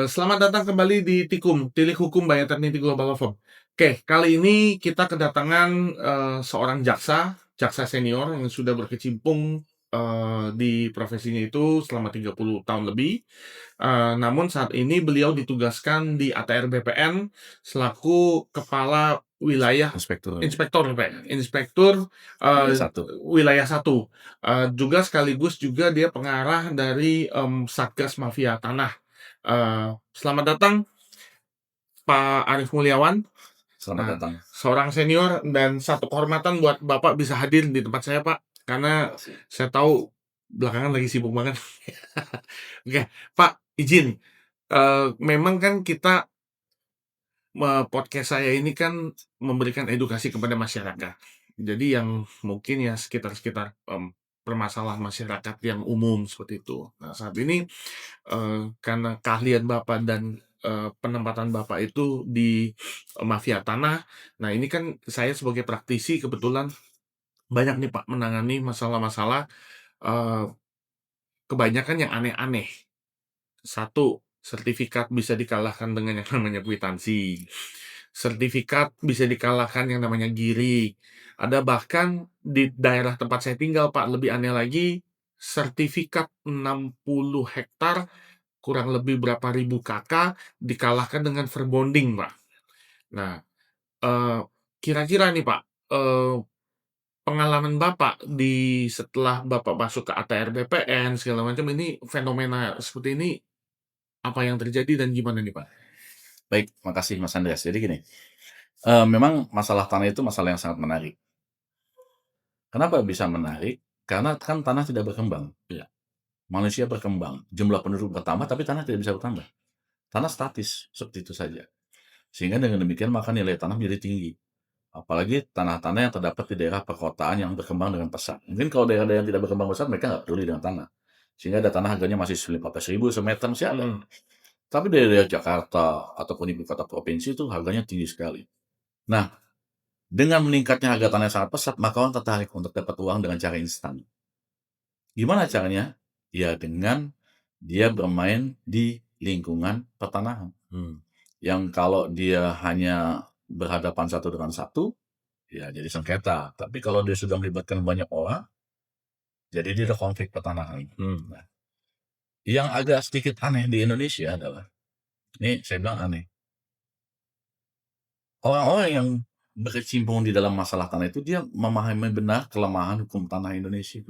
Selamat datang kembali di Tikum, Tilik Hukum by Eternity Global Law Firm. Oke, kali ini kita kedatangan seorang jaksa senior yang sudah berkecimpung di profesinya itu selama 30 tahun lebih. Namun saat ini beliau ditugaskan di ATR BPN selaku kepala wilayah Inspektur inspektur Wilayah eh, 1. wilayah 1. Juga sekaligus juga dia pengarah dari Satgas Mafia Tanah. Selamat datang Pak Arief Mulyawan. Selamat Nah, datang. seorang senior dan satu kehormatan buat Bapak bisa hadir di tempat saya, Pak, karena Terima kasih. saya tahu belakangan lagi sibuk banget. Oke, Pak, izin. Memang kan kita podcast saya ini kan memberikan edukasi kepada masyarakat. Jadi yang mungkin ya sekitar-sekitar permasalahan masyarakat yang umum seperti itu. Nah, saat ini karena keahlian Bapak dan penempatan Bapak itu di mafia tanah. Nah, ini kan saya sebagai praktisi kebetulan banyak nih Pak menangani masalah-masalah eee, kebanyakan yang aneh-aneh. Satu, sertifikat bisa dikalahkan dengan yang namanya kwitansi. Sertifikat bisa dikalahkan yang namanya giring. Ada bahkan di daerah tempat saya tinggal, Pak, lebih aneh lagi, sertifikat 60 hektar kurang lebih berapa ribu kakak dikalahkan dengan verbonding, Pak. Nah, eee, kira-kira nih, Pak, pengalaman Bapak setelah Bapak masuk ke ATR BPN segala macam ini fenomena seperti ini apa yang terjadi dan gimana nih, Pak? Baik, makasih Mas Andreas. Jadi gini, memang masalah tanah itu masalah yang sangat menarik. Kenapa bisa menarik? Karena kan tanah tidak berkembang. Iya. Manusia berkembang, jumlah penduduk bertambah, tapi tanah tidak bisa bertambah. Tanah statis, seperti itu saja. Sehingga dengan demikian maka nilai tanah menjadi tinggi. Apalagi tanah-tanah yang terdapat di daerah perkotaan yang berkembang dengan pesat. Mungkin kalau daerah-daerah yang tidak berkembang pesat, mereka nggak peduli dengan tanah. Sehingga ada tanah harganya masih 15.000 semeter, masih ada. Mhm. Tapi dari daerah Jakarta ataupun ibu kota provinsi itu harganya tinggi sekali. Nah, dengan meningkatnya harga tanah yang sangat pesat, maka orang tertarik untuk dapat uang dengan cara instan. Gimana caranya? Ya dengan dia bermain di lingkungan pertanahan. Yang kalau dia hanya berhadapan satu dengan satu, ya jadi sengketa. Tapi kalau dia sudah melibatkan banyak orang, jadi dia ada konflik pertanahan. Nah, yang agak sedikit aneh di Indonesia adalah, ini saya bilang aneh, orang-orang yang berkecimpung di dalam masalah tanah itu dia memahami benar kelemahan hukum tanah Indonesia.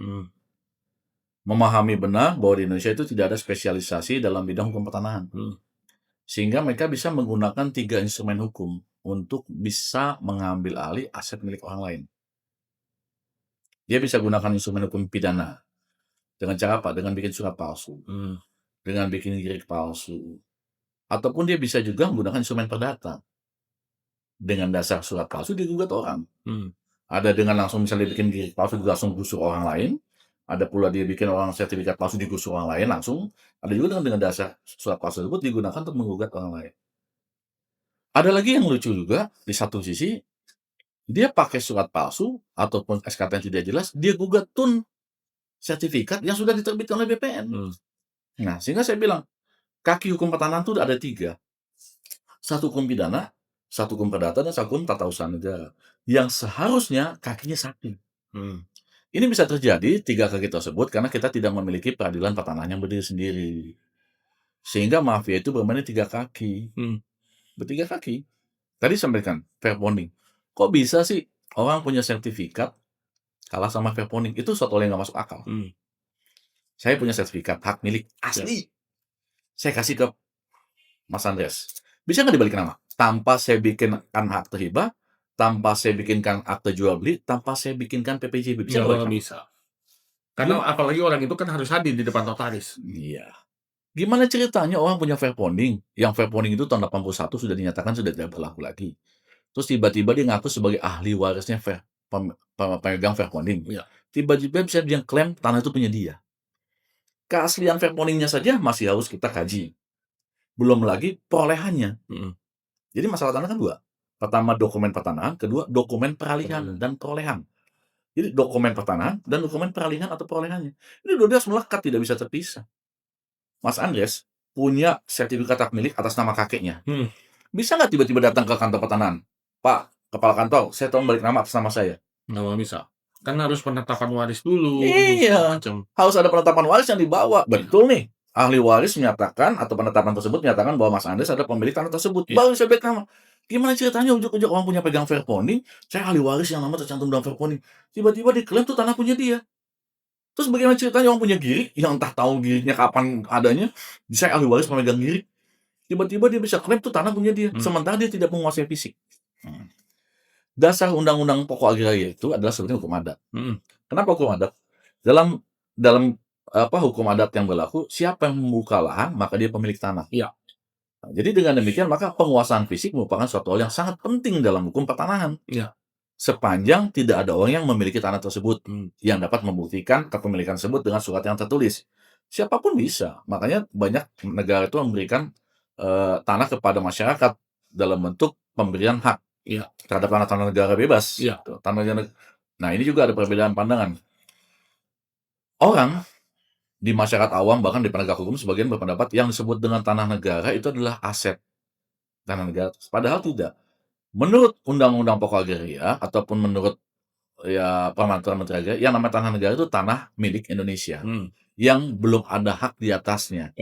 Memahami benar bahwa di Indonesia itu tidak ada spesialisasi dalam bidang hukum pertanahan. Sehingga mereka bisa menggunakan 3 instrumen hukum untuk bisa mengambil alih aset milik orang lain. Dia bisa gunakan instrumen hukum pidana. Dengan cara apa? Dengan bikin surat palsu, dengan bikin girik palsu, ataupun dia bisa juga menggunakan instrumen perdata. Dengan dasar surat palsu digugat orang. Ada dengan langsung misalnya bikin girik palsu langsung gusur orang lain, ada pula dia bikin orang sertifikat palsu digusur orang lain langsung, ada juga dengan dasar surat palsu tersebut digunakan untuk menggugat orang lain. Ada lagi yang lucu juga, di satu sisi, dia pakai surat palsu ataupun SKT yang tidak jelas, dia gugat tun sertifikat yang sudah diterbitkan oleh BPN. Nah, sehingga saya bilang, kaki hukum pertanahan itu ada 3. Satu hukum pidana, satu hukum perdata, dan satu hukum tata usaha negara. Yang seharusnya kakinya satu. Ini bisa terjadi 3 kaki tersebut karena kita tidak memiliki peradilan pertanahan yang berdiri sendiri. Sehingga mafia itu bermain di 3 kaki. Bertiga kaki. Tadi sampaikan, fair bonding. Kok bisa sih orang punya sertifikat kalah sama fair bonding? Itu suatu hal yang nggak masuk akal. Saya punya sertifikat hak milik asli. Saya kasih ke Mas Andreas. Bisa nggak dibalikin nama? Tanpa saya bikinkan akte hibah, tanpa saya bikinkan akte jual beli, tanpa saya bikinkan PPJB. Bisa nggak balikin nama? Bisa. Karena apalagi orang itu kan harus hadir di depan notaris. Iya. Gimana ceritanya orang punya fair bonding, yang fair bonding itu tahun 81 sudah dinyatakan sudah tidak berlaku lagi. Terus tiba-tiba dia ngaku sebagai ahli warisnya pemegang fair bonding. Iya. Tiba-tiba bisa dia klaim tanah itu punya dia. Keaslian fair bondingnya saja masih harus kita kaji. Belum lagi perolehannya. Jadi masalah tanah kan 2. Pertama dokumen pertanahan, kedua dokumen peralihan dan perolehan. Jadi dokumen pertanahan dan dokumen peralihan atau perolehannya. Ini dua-duanya melekat, tidak bisa terpisah. Mas Andres, punya sertifikat hak milik atas nama kakeknya. Hmm. Bisa nggak tiba-tiba datang ke kantor pertanahan? Pak, kepala kantor, saya tolong balik nama atas nama saya. Nggak bisa. Kan harus penetapan waris dulu, segala Iya, macam. harus ada penetapan waris yang dibawa. Betul nih. Ahli waris menyatakan atau penetapan tersebut menyatakan bahwa Mas Andes adalah pemilik tanah tersebut. Iya. Baru saya balik nama. Gimana ceritanya ujuk-ujuk orang punya pegang Fairponding, saya ahli waris yang nama tercantum dalam Fairponding. Tiba-tiba diklaim tuh tanah punya dia. Terus bagaimana ceritanya orang punya girik yang entah tahu giriknya kapan adanya, saya ahli waris pemegang girik. Tiba-tiba dia bisa klaim tuh tanah punya dia, sementara dia tidak menguasai fisik. Dasar Undang-Undang Pokok Agraria itu adalah sebetulnya hukum adat. Kenapa hukum adat? Dalam dalam hukum adat yang berlaku, siapa yang membuka lahan maka dia pemilik tanah. Iya. Nah, jadi dengan demikian maka penguasaan fisik merupakan suatu hal yang sangat penting dalam hukum pertanahan. Iya. Sepanjang tidak ada orang yang memiliki tanah tersebut yang dapat membuktikan kepemilikan tersebut dengan surat yang tertulis. Siapapun bisa. Makanya banyak negara itu memberikan tanah kepada masyarakat dalam bentuk pemberian hak. Iya. Terhadap tanah-tanah negara bebas. Iya. Nah, ini juga ada perbedaan pandangan. Orang di masyarakat awam, bahkan di penegak hukum, sebagian berpendapat yang disebut dengan tanah negara itu adalah aset tanah negara. Padahal tidak. Menurut Undang-Undang Pokok Agraria ataupun menurut peraturan Menteri Agraria, yang namanya tanah negara itu tanah milik Indonesia yang belum ada hak di atasnya.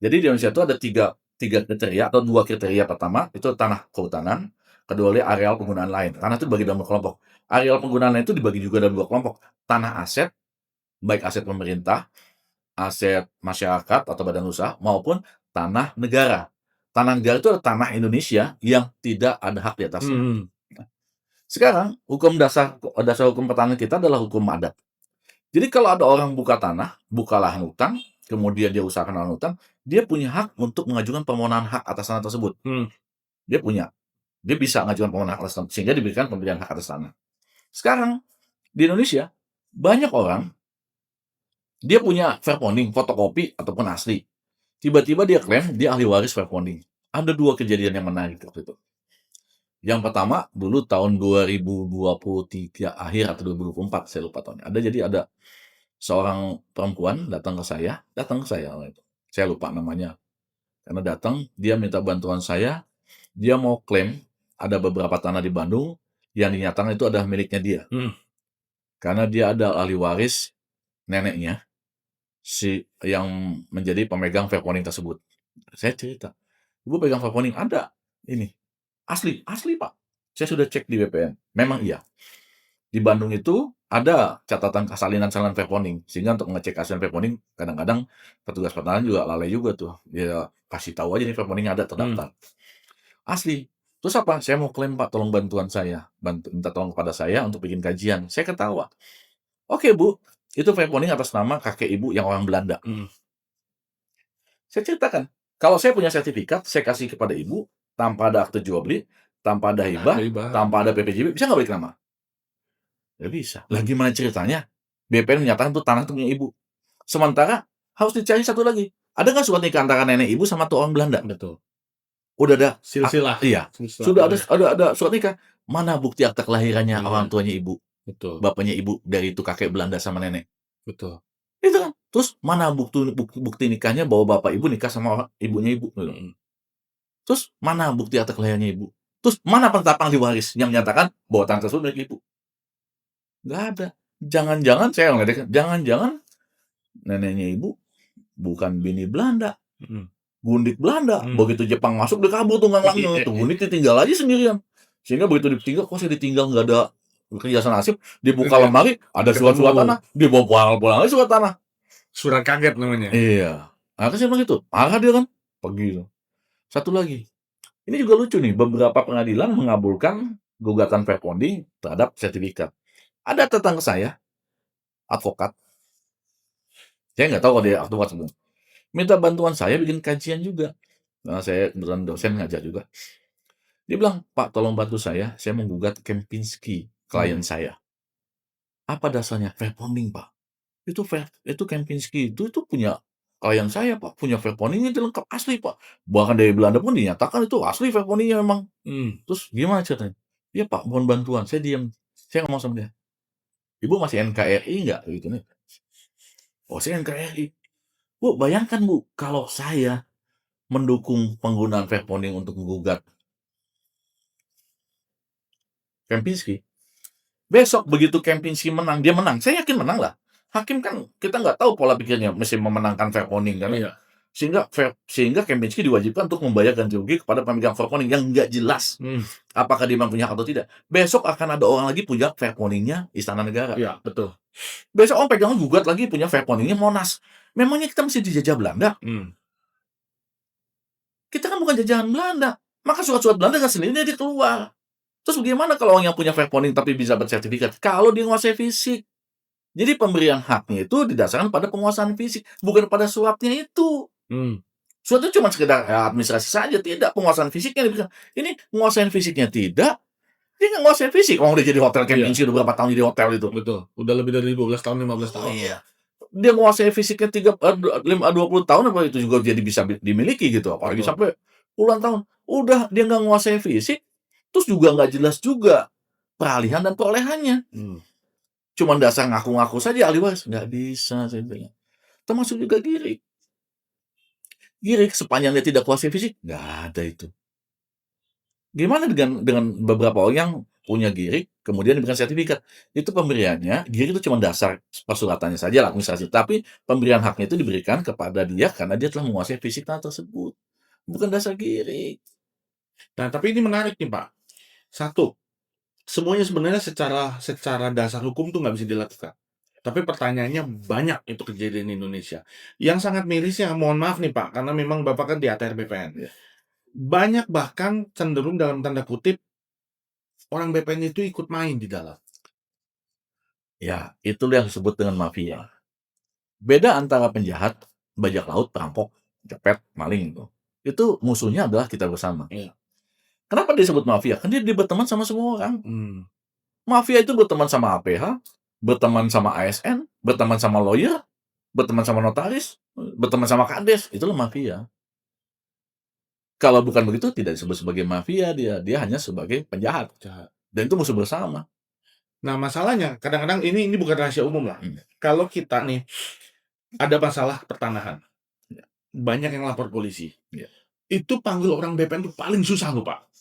Jadi di Indonesia itu ada tiga kriteria atau dua kriteria. Pertama itu tanah kehutanan, kedua areal penggunaan lain. Tanah itu dibagi dalam dua kelompok. Areal penggunaan lain itu dibagi juga dalam dua kelompok. Tanah aset, baik aset pemerintah, aset masyarakat atau badan usaha, maupun tanah negara. Tanah negara itu adalah tanah Indonesia yang tidak ada hak di atasnya. Sekarang, hukum dasar hukum pertanahan kita adalah hukum adat. Jadi kalau ada orang buka tanah, buka lahan hutan, kemudian dia usahakan lahan hutan, dia punya hak untuk mengajukan permohonan hak atas tanah tersebut. Dia punya. Dia bisa mengajukan permohonan hak atas tanah, sehingga diberikan pemberian hak atas tanah. Sekarang, di Indonesia, banyak orang, dia punya Fairponding, fotokopi ataupun asli. Tiba-tiba dia klaim dia ahli waris Fairponding. Ada dua kejadian yang menarik waktu itu. Yang pertama, dulu tahun 2023 akhir atau 2024, saya lupa tahunnya. Ada seorang perempuan datang ke saya waktu itu. Saya lupa namanya. Karena datang, dia minta bantuan saya, dia mau klaim ada beberapa tanah di Bandung yang dinyatakan itu adalah miliknya dia. Karena dia ada ahli waris neneknya yang menjadi pemegang Fairponding tersebut. Saya cerita, "Ibu pegang Fairponding?" "Ada, ini." "Asli?" "Asli, Pak. Saya sudah cek di BPN." Memang iya. Di Bandung itu ada catatan salinan Fairponding, sehingga untuk ngecek aslinan Fairponding kadang-kadang petugas pertanahan juga lalai juga tuh. Dia kasih tahu aja nih Fairponding ada terdaftar. Asli. Terus apa? "Saya mau klaim, Pak, tolong bantuan saya. Minta tolong kepada saya untuk bikin kajian." Saya ketawa. "Oke, Bu, itu Fairponding atas nama kakek Ibu yang orang Belanda." Saya ceritakan, "Kalau saya punya sertifikat, saya kasih kepada Ibu, tanpa ada akte jual beli, tanpa ada hibah, tanpa ada PPJB, bisa nggak balik nama?" Nggak bisa. Lah gimana ceritanya? BPN menyatakan tuh tanah itu punya Ibu. Sementara harus dicari satu lagi. Ada nggak surat nikah antara nenek Ibu sama tuh orang Belanda? Betul. Udah ada Silsilah. iya. Sudah ada surat nikah. Mana bukti akta kelahirannya orang tuanya Ibu? Betul. Bapaknya Ibu dari itu kakek Belanda sama nenek. Betul. Itu kan. Terus mana bukti nikahnya bahwa bapak Ibu nikah sama ibunya Ibu? Terus mana bukti akta kelahirannya Ibu? Terus mana penetapan ahli waris yang menyatakan bahwa tanah tersebut milik Ibu? Nggak ada. Jangan-jangan saya ngeledek, jangan-jangan neneknya Ibu bukan bini Belanda, gundik Belanda. Begitu Jepang masuk dia kabur tuh nggak tuh gundik ditinggal aja sendirian. Sehingga begitu ditinggal, kok saya ditinggal nggak ada kejelasan nasib, dibuka lemari ada surat-surat tanah, dibawa pulang lagi surat tanah. Surat kaget namanya. Iya. Nah, kan saya bilang gitu, marah dia kan, pergi. Satu lagi, ini juga lucu nih, beberapa pengadilan mengabulkan gugatan Fairponding terhadap sertifikat. Ada tetangga saya, advokat, saya nggak tahu kalau dia advokat sebenarnya, minta bantuan saya bikin kajian juga. Nah, saya kebetulan dosen ngajar juga. Dia bilang, "Pak, tolong bantu saya menggugat Kempinski, klien saya." Apa dasarnya? Fairponding, Pak. Itu Kempinski itu punya klien saya, Pak, punya Fairponding itu lengkap asli, Pak. Bahkan dari Belanda pun dinyatakan itu asli Fairpondingnya memang. Terus gimana ceritanya? "Iya, Pak, mohon bantuan." Saya diam. Saya ngomong sama dia, "Ibu masih NKRI nggak?" Gitu nih. "Oh, saya NKRI." "Bu, bayangkan Bu, kalau saya mendukung penggunaan Fairphone untuk menggugat Kempinski. Besok begitu Kempinski menang, dia menang. Saya yakin menang lah. Hakim kan kita nggak tahu pola pikirnya mesti memenangkan Fairphone kan. Iya. Sehingga Kempinski diwajibkan untuk membayar ganti rugi kepada pemegang Fairphone yang nggak jelas apakah dia memang punya hak atau tidak. Besok akan ada orang lagi punya Fairphone-nya Istana Negara. Iya, betul. Besok orang pegangan gugat lagi punya Fairphone-nya Monas. Memangnya kita mesti dijajah Belanda? Kita kan bukan jajahan Belanda. Maka surat-surat Belanda kan sendirinya dia keluar. Terus bagaimana kalau orang yang punya Fairphone tapi bisa bersertifikat? Kalau dia menguasai fisik. Jadi pemberian haknya itu didasarkan pada penguasaan fisik, bukan pada suratnya itu. Surat itu cuma sekedar administrasi saja, tidak penguasaan fisiknya. Ini penguasaan fisiknya tidak, dia nggak nguasain fisik. Orang udah jadi hotel Kempinski udah berapa tahun jadi hotel itu. Betul, udah lebih dari 12 tahun, 15 tahun. Iya. Dia menguasai fisiknya 20 tahun apa itu juga jadi bisa dimiliki gitu. Apalagi sampai puluhan tahun. Udah dia nggak menguasai fisik, terus juga nggak jelas juga peralihan dan perolehannya. Cuman dasar ngaku-ngaku saja ahli waris. Nggak bisa saya bilang. Termasuk juga Girik. Girik sepanjang dia tidak kuasai fisik, nggak ada itu. Gimana dengan beberapa orang yang punya Girik, kemudian diberikan sertifikat? Itu pemberiannya, Girik itu cuma dasar persuratannya saja lah, administrasi. Tapi pemberian haknya itu diberikan kepada dia karena dia telah menguasai fisik tanah tersebut. Bukan dasar Girik. Nah, tapi ini menarik nih, Pak. Satu, semuanya sebenarnya secara dasar hukum tuh nggak bisa dilakukan. Tapi pertanyaannya banyak itu kejadian di Indonesia. Yang sangat mirisnya, mohon maaf nih Pak, karena memang Bapak kan di ATR BPN. Banyak bahkan cenderung dalam tanda kutip, orang BPN itu ikut main di dalam. Ya, itulah yang disebut dengan mafia. Beda antara penjahat, bajak laut, perampok, cepet, maling itu. Itu musuhnya adalah kita bersama. Kenapa disebut mafia? Kan dia berteman sama semua orang. Mafia itu berteman sama APH, berteman sama ASN, berteman sama lawyer, berteman sama notaris, berteman sama kades. Itulah mafia. Kalau bukan begitu, tidak disebut sebagai mafia dia. Dia hanya sebagai penjahat. Dan itu musuh bersama. Nah, masalahnya kadang-kadang ini bukan rahasia umum lah. Kalau kita nih ada masalah pertanahan, banyak yang lapor polisi. Itu panggil orang BPN itu paling susah loh, Pak.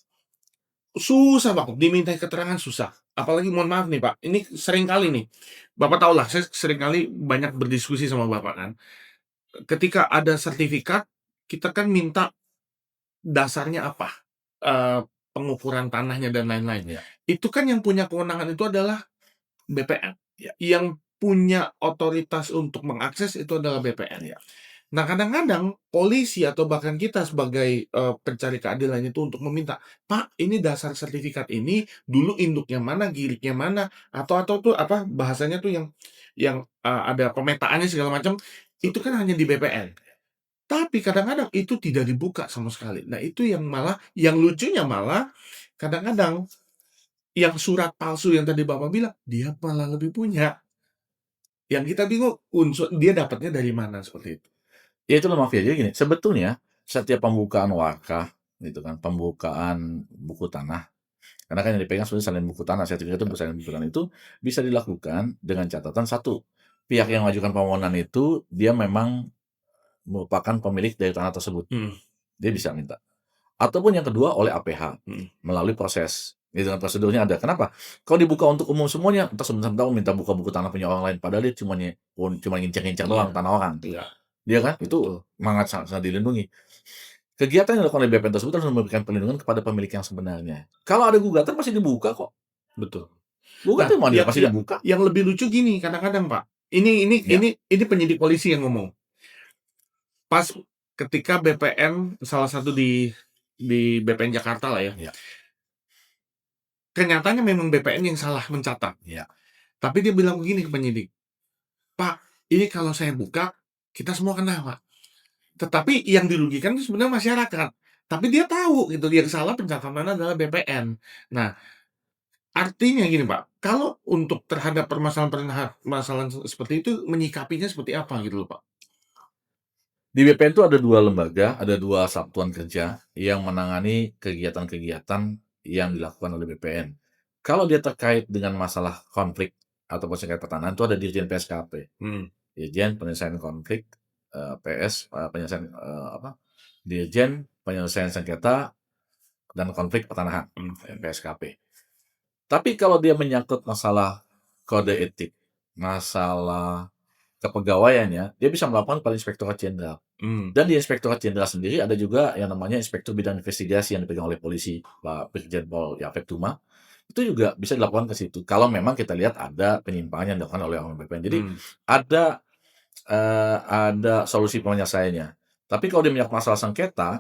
Susah banget, diminta keterangan susah. Apalagi mohon maaf nih Pak, ini sering kali nih, Bapak tahu lah, saya sering kali banyak berdiskusi sama Bapak kan. Ketika ada sertifikat, kita kan minta dasarnya apa, pengukuran tanahnya dan lain-lain. Itu kan yang punya kewenangan itu adalah BPN. Yang punya otoritas untuk mengakses itu adalah BPN. Nah, kadang-kadang polisi atau bahkan kita sebagai pencari keadilan itu untuk meminta, Pak, ini dasar sertifikat ini dulu induknya mana, giriknya mana, atau tuh apa bahasanya tuh yang ada pemetaannya segala macam, itu kan hanya di BPN. Tapi kadang-kadang itu tidak dibuka sama sekali. Nah, itu yang lucunya malah kadang-kadang yang surat palsu yang tadi Bapak bilang, dia malah lebih punya. Yang kita bingung unsur dia dapatnya dari mana seperti itu. Ya itulah mafia. Jadi gini, sebetulnya setiap pembukaan wakaf, gitu kan, pembukaan buku tanah, karena kan yang dipegang sebenarnya salin buku tanah, sertifikat itu salin buku tanah itu bisa dilakukan dengan catatan satu, pihak yang mengajukan permohonan itu dia memang merupakan pemilik dari tanah tersebut. Dia bisa minta. Ataupun yang kedua oleh APH melalui proses. Gitu kan, prosedurnya ada. Kenapa? Kalau dibuka untuk umum semuanya, entah sebentar minta buka buku tanah punya orang lain, padahal dia cuma ngincar-ngincar doang tanah orang. Dia kan itu sangat dilindungi. Kegiatan yang dilakukan oleh BPN tersebut harus memberikan perlindungan kepada pemilik yang sebenarnya. Kalau ada gugatan pasti dibuka kok. Betul. Gugatan mau dia pasti dibuka. Yang lebih lucu gini kadang-kadang Pak. Ini penyidik polisi yang ngomong. Pas ketika BPN salah satu di BPN Jakarta lah ya. Kenyataannya memang BPN yang salah mencatat. Tapi dia bilang begini ke penyidik, Pak, ini kalau saya buka, kita semua kena, Pak. Tetapi yang dirugikan itu sebenarnya masyarakat. Tapi dia tahu gitu, yang salah pencatatan adalah BPN. Nah, artinya gini, Pak, kalau untuk terhadap permasalahan seperti itu menyikapinya seperti apa gitu loh, Pak? Di BPN itu ada 2 lembaga, ada 2 satuan kerja yang menangani kegiatan-kegiatan yang dilakukan oleh BPN. Kalau dia terkait dengan masalah konflik ataupun sengketa pertanahan itu ada Dirjen PSKP. Dirjen Penyelesaian Konflik, penyelesaian Dirjen Penyelesaian Sengketa dan Konflik Pertanahan, PSKP. Tapi kalau dia menyangkut masalah kode etik, masalah kepegawaiannya, dia bisa melaporkan pada Inspektorat Jenderal. Dan di Inspektorat Jenderal sendiri ada juga yang namanya Inspektur Bidang Investigasi yang dipegang oleh polisi, Pak Brigjen Pol Yapek Tuma. Itu juga bisa dilaporkan ke situ. Kalau memang kita lihat ada penyimpangan yang dilakukan oleh orang BPN. Jadi ada solusi penyelesaiannya. Tapi kalau dia menyangkut masalah sengketa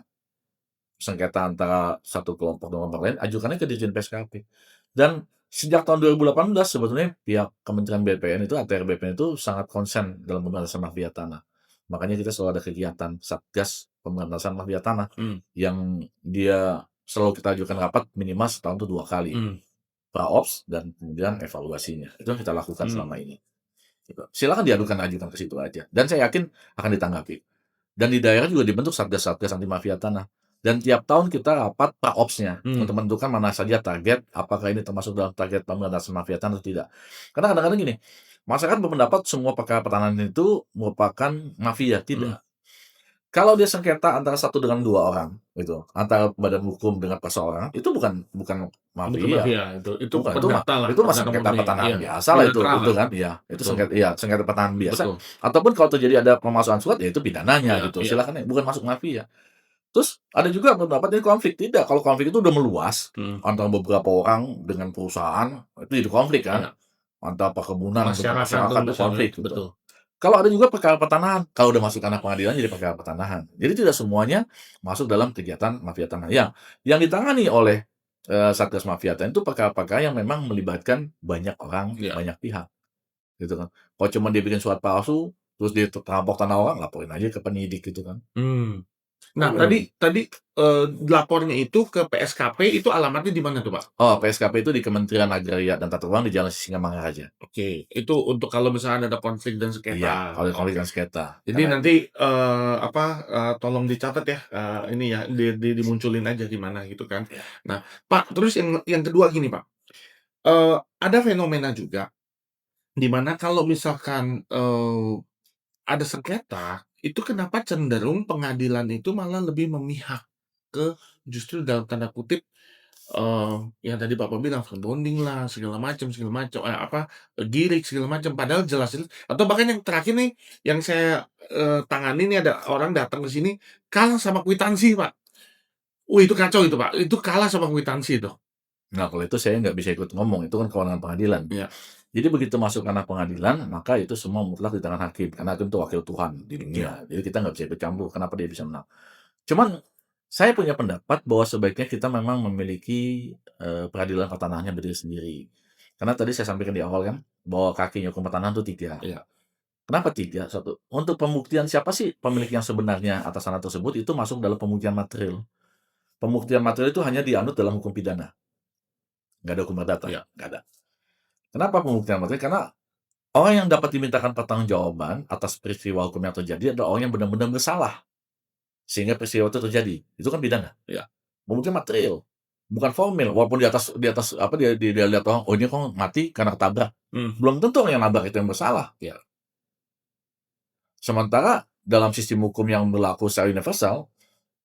antara satu kelompok dengan kelompok lain, ajukannya ke Dirjen PSKP. Dan sejak tahun 2018 sebetulnya pihak Kementerian BPN itu, ATR BPN itu sangat konsen dalam pemberantasan mafia tanah. Makanya kita selalu ada kegiatan Satgas Pemberantasan Mafia Tanah yang dia selalu kita ajukan rapat minimal setahun itu 2 kali. Praops dan kemudian evaluasinya. Itu yang kita lakukan selama ini. Gitu. Silakan ajukan ke situ aja. Dan saya yakin akan ditanggapi. Dan di daerah juga dibentuk satgas-satgas anti mafia tanah. Dan tiap tahun kita rapat praopsnya untuk menentukan mana saja target, apakah ini termasuk dalam target pemberantasan mafia tanah atau tidak. Karena kadang-kadang gini, masyarakat berpendapat semua perkara pertanahan itu merupakan mafia, tidak. Kalau dia sengketa antara satu dengan 2 orang, gitu, antara badan hukum dengan perseorangan, itu bukan Bukan mafia. mafia, itu Bukan, perdata lah, itu mah perdata sengketa murni. pertanahan Iya, biasa lah itu netral lah. kan, iya. Itu Betul. sengketa pertanahan biasa. Betul. Ataupun kalau terjadi ada pemalsuan surat, ya itu pidananya Iya, gitu. iya. Silakan ya, bukan masuk mafia. Terus ada juga pendapat ini konflik. Tidak, kalau konflik itu udah meluas antara beberapa orang dengan perusahaan, itu jadi konflik kan. Iya. Antara perkebunan dengan Masyarakat masyarakat itu misalnya, konflik gitu. betul. Kalau ada juga perkara pertanahan, kalau udah masuk tanah pengadilan jadi perkara pertanahan. Jadi tidak semuanya masuk dalam kegiatan mafia tanah. Yang ditangani oleh Satgas Mafia Tanah itu perkara-perkara yang memang melibatkan banyak orang, Iya. banyak pihak, gitu kan. Kalau cuma dia bikin surat palsu, terus dia terampok tanah orang, laporin aja ke penyidik gitu kan. Nah, tadi lapornya itu ke PSKP, itu alamatnya di mana tuh, Pak? Oh, PSKP itu di Kementerian Agraria dan Tata Ruang di Jalan Sisingamangaraja. Oke, itu untuk kalau misalnya ada konflik dan Iya, sengketa. kalau ada konflik dan sengketa. Jadi Karena nanti tolong dicatat ya, ini ya, dimunculin aja di mana gitu kan. Nah, Pak, terus yang kedua gini, Pak, ada fenomena juga di mana kalau misalkan ada sengketa, itu kenapa cenderung pengadilan itu malah lebih memihak ke justru dalam tanda kutip, yang tadi Bapak bilang bonding lah, segala macam, girik segala macam, padahal jelas-jelas atau bahkan yang terakhir nih, yang saya tangani nih ada orang datang ke sini, kalah sama kwitansi, Pak. Wih, itu kacau itu, Pak, itu kalah sama kwitansi itu. Nah, kalau itu saya nggak bisa ikut ngomong, itu kan kewenangan pengadilan. Iya. Jadi begitu masuk ranah pengadilan, maka itu semua mutlak di tangan hakim, karena hakim itu wakil Tuhan di dunia. Jadi kita nggak bisa ikut campur kenapa dia bisa menang. Cuman saya punya pendapat bahwa sebaiknya kita memang memiliki peradilan pertanahan yang berdiri sendiri. Karena tadi saya sampaikan di awal kan, bahwa kakinya hukum pertanahan itu 3. Iya. Kenapa 3? Satu, untuk pembuktian siapa sih pemilik yang sebenarnya atas tanah tersebut, itu masuk dalam pembuktian material. Pembuktian material itu hanya dianut dalam hukum pidana. Nggak ada hukum perdata, Iya. nggak ada. Kenapa pembuktian material? Karena orang yang dapat dimintakan pertanggungjawaban atas peristiwa hukum yang terjadi adalah orang yang benar-benar bersalah, sehingga peristiwa itu terjadi. Itu kan pidana. Iya. Pembuktian material, bukan formil. Walaupun di atas apa dia lihat orang, oh ini kok mati karena ketabrak. Belum tentu orang yang nabrak itu yang bersalah. Iya. Sementara dalam sistem hukum yang berlaku secara universal,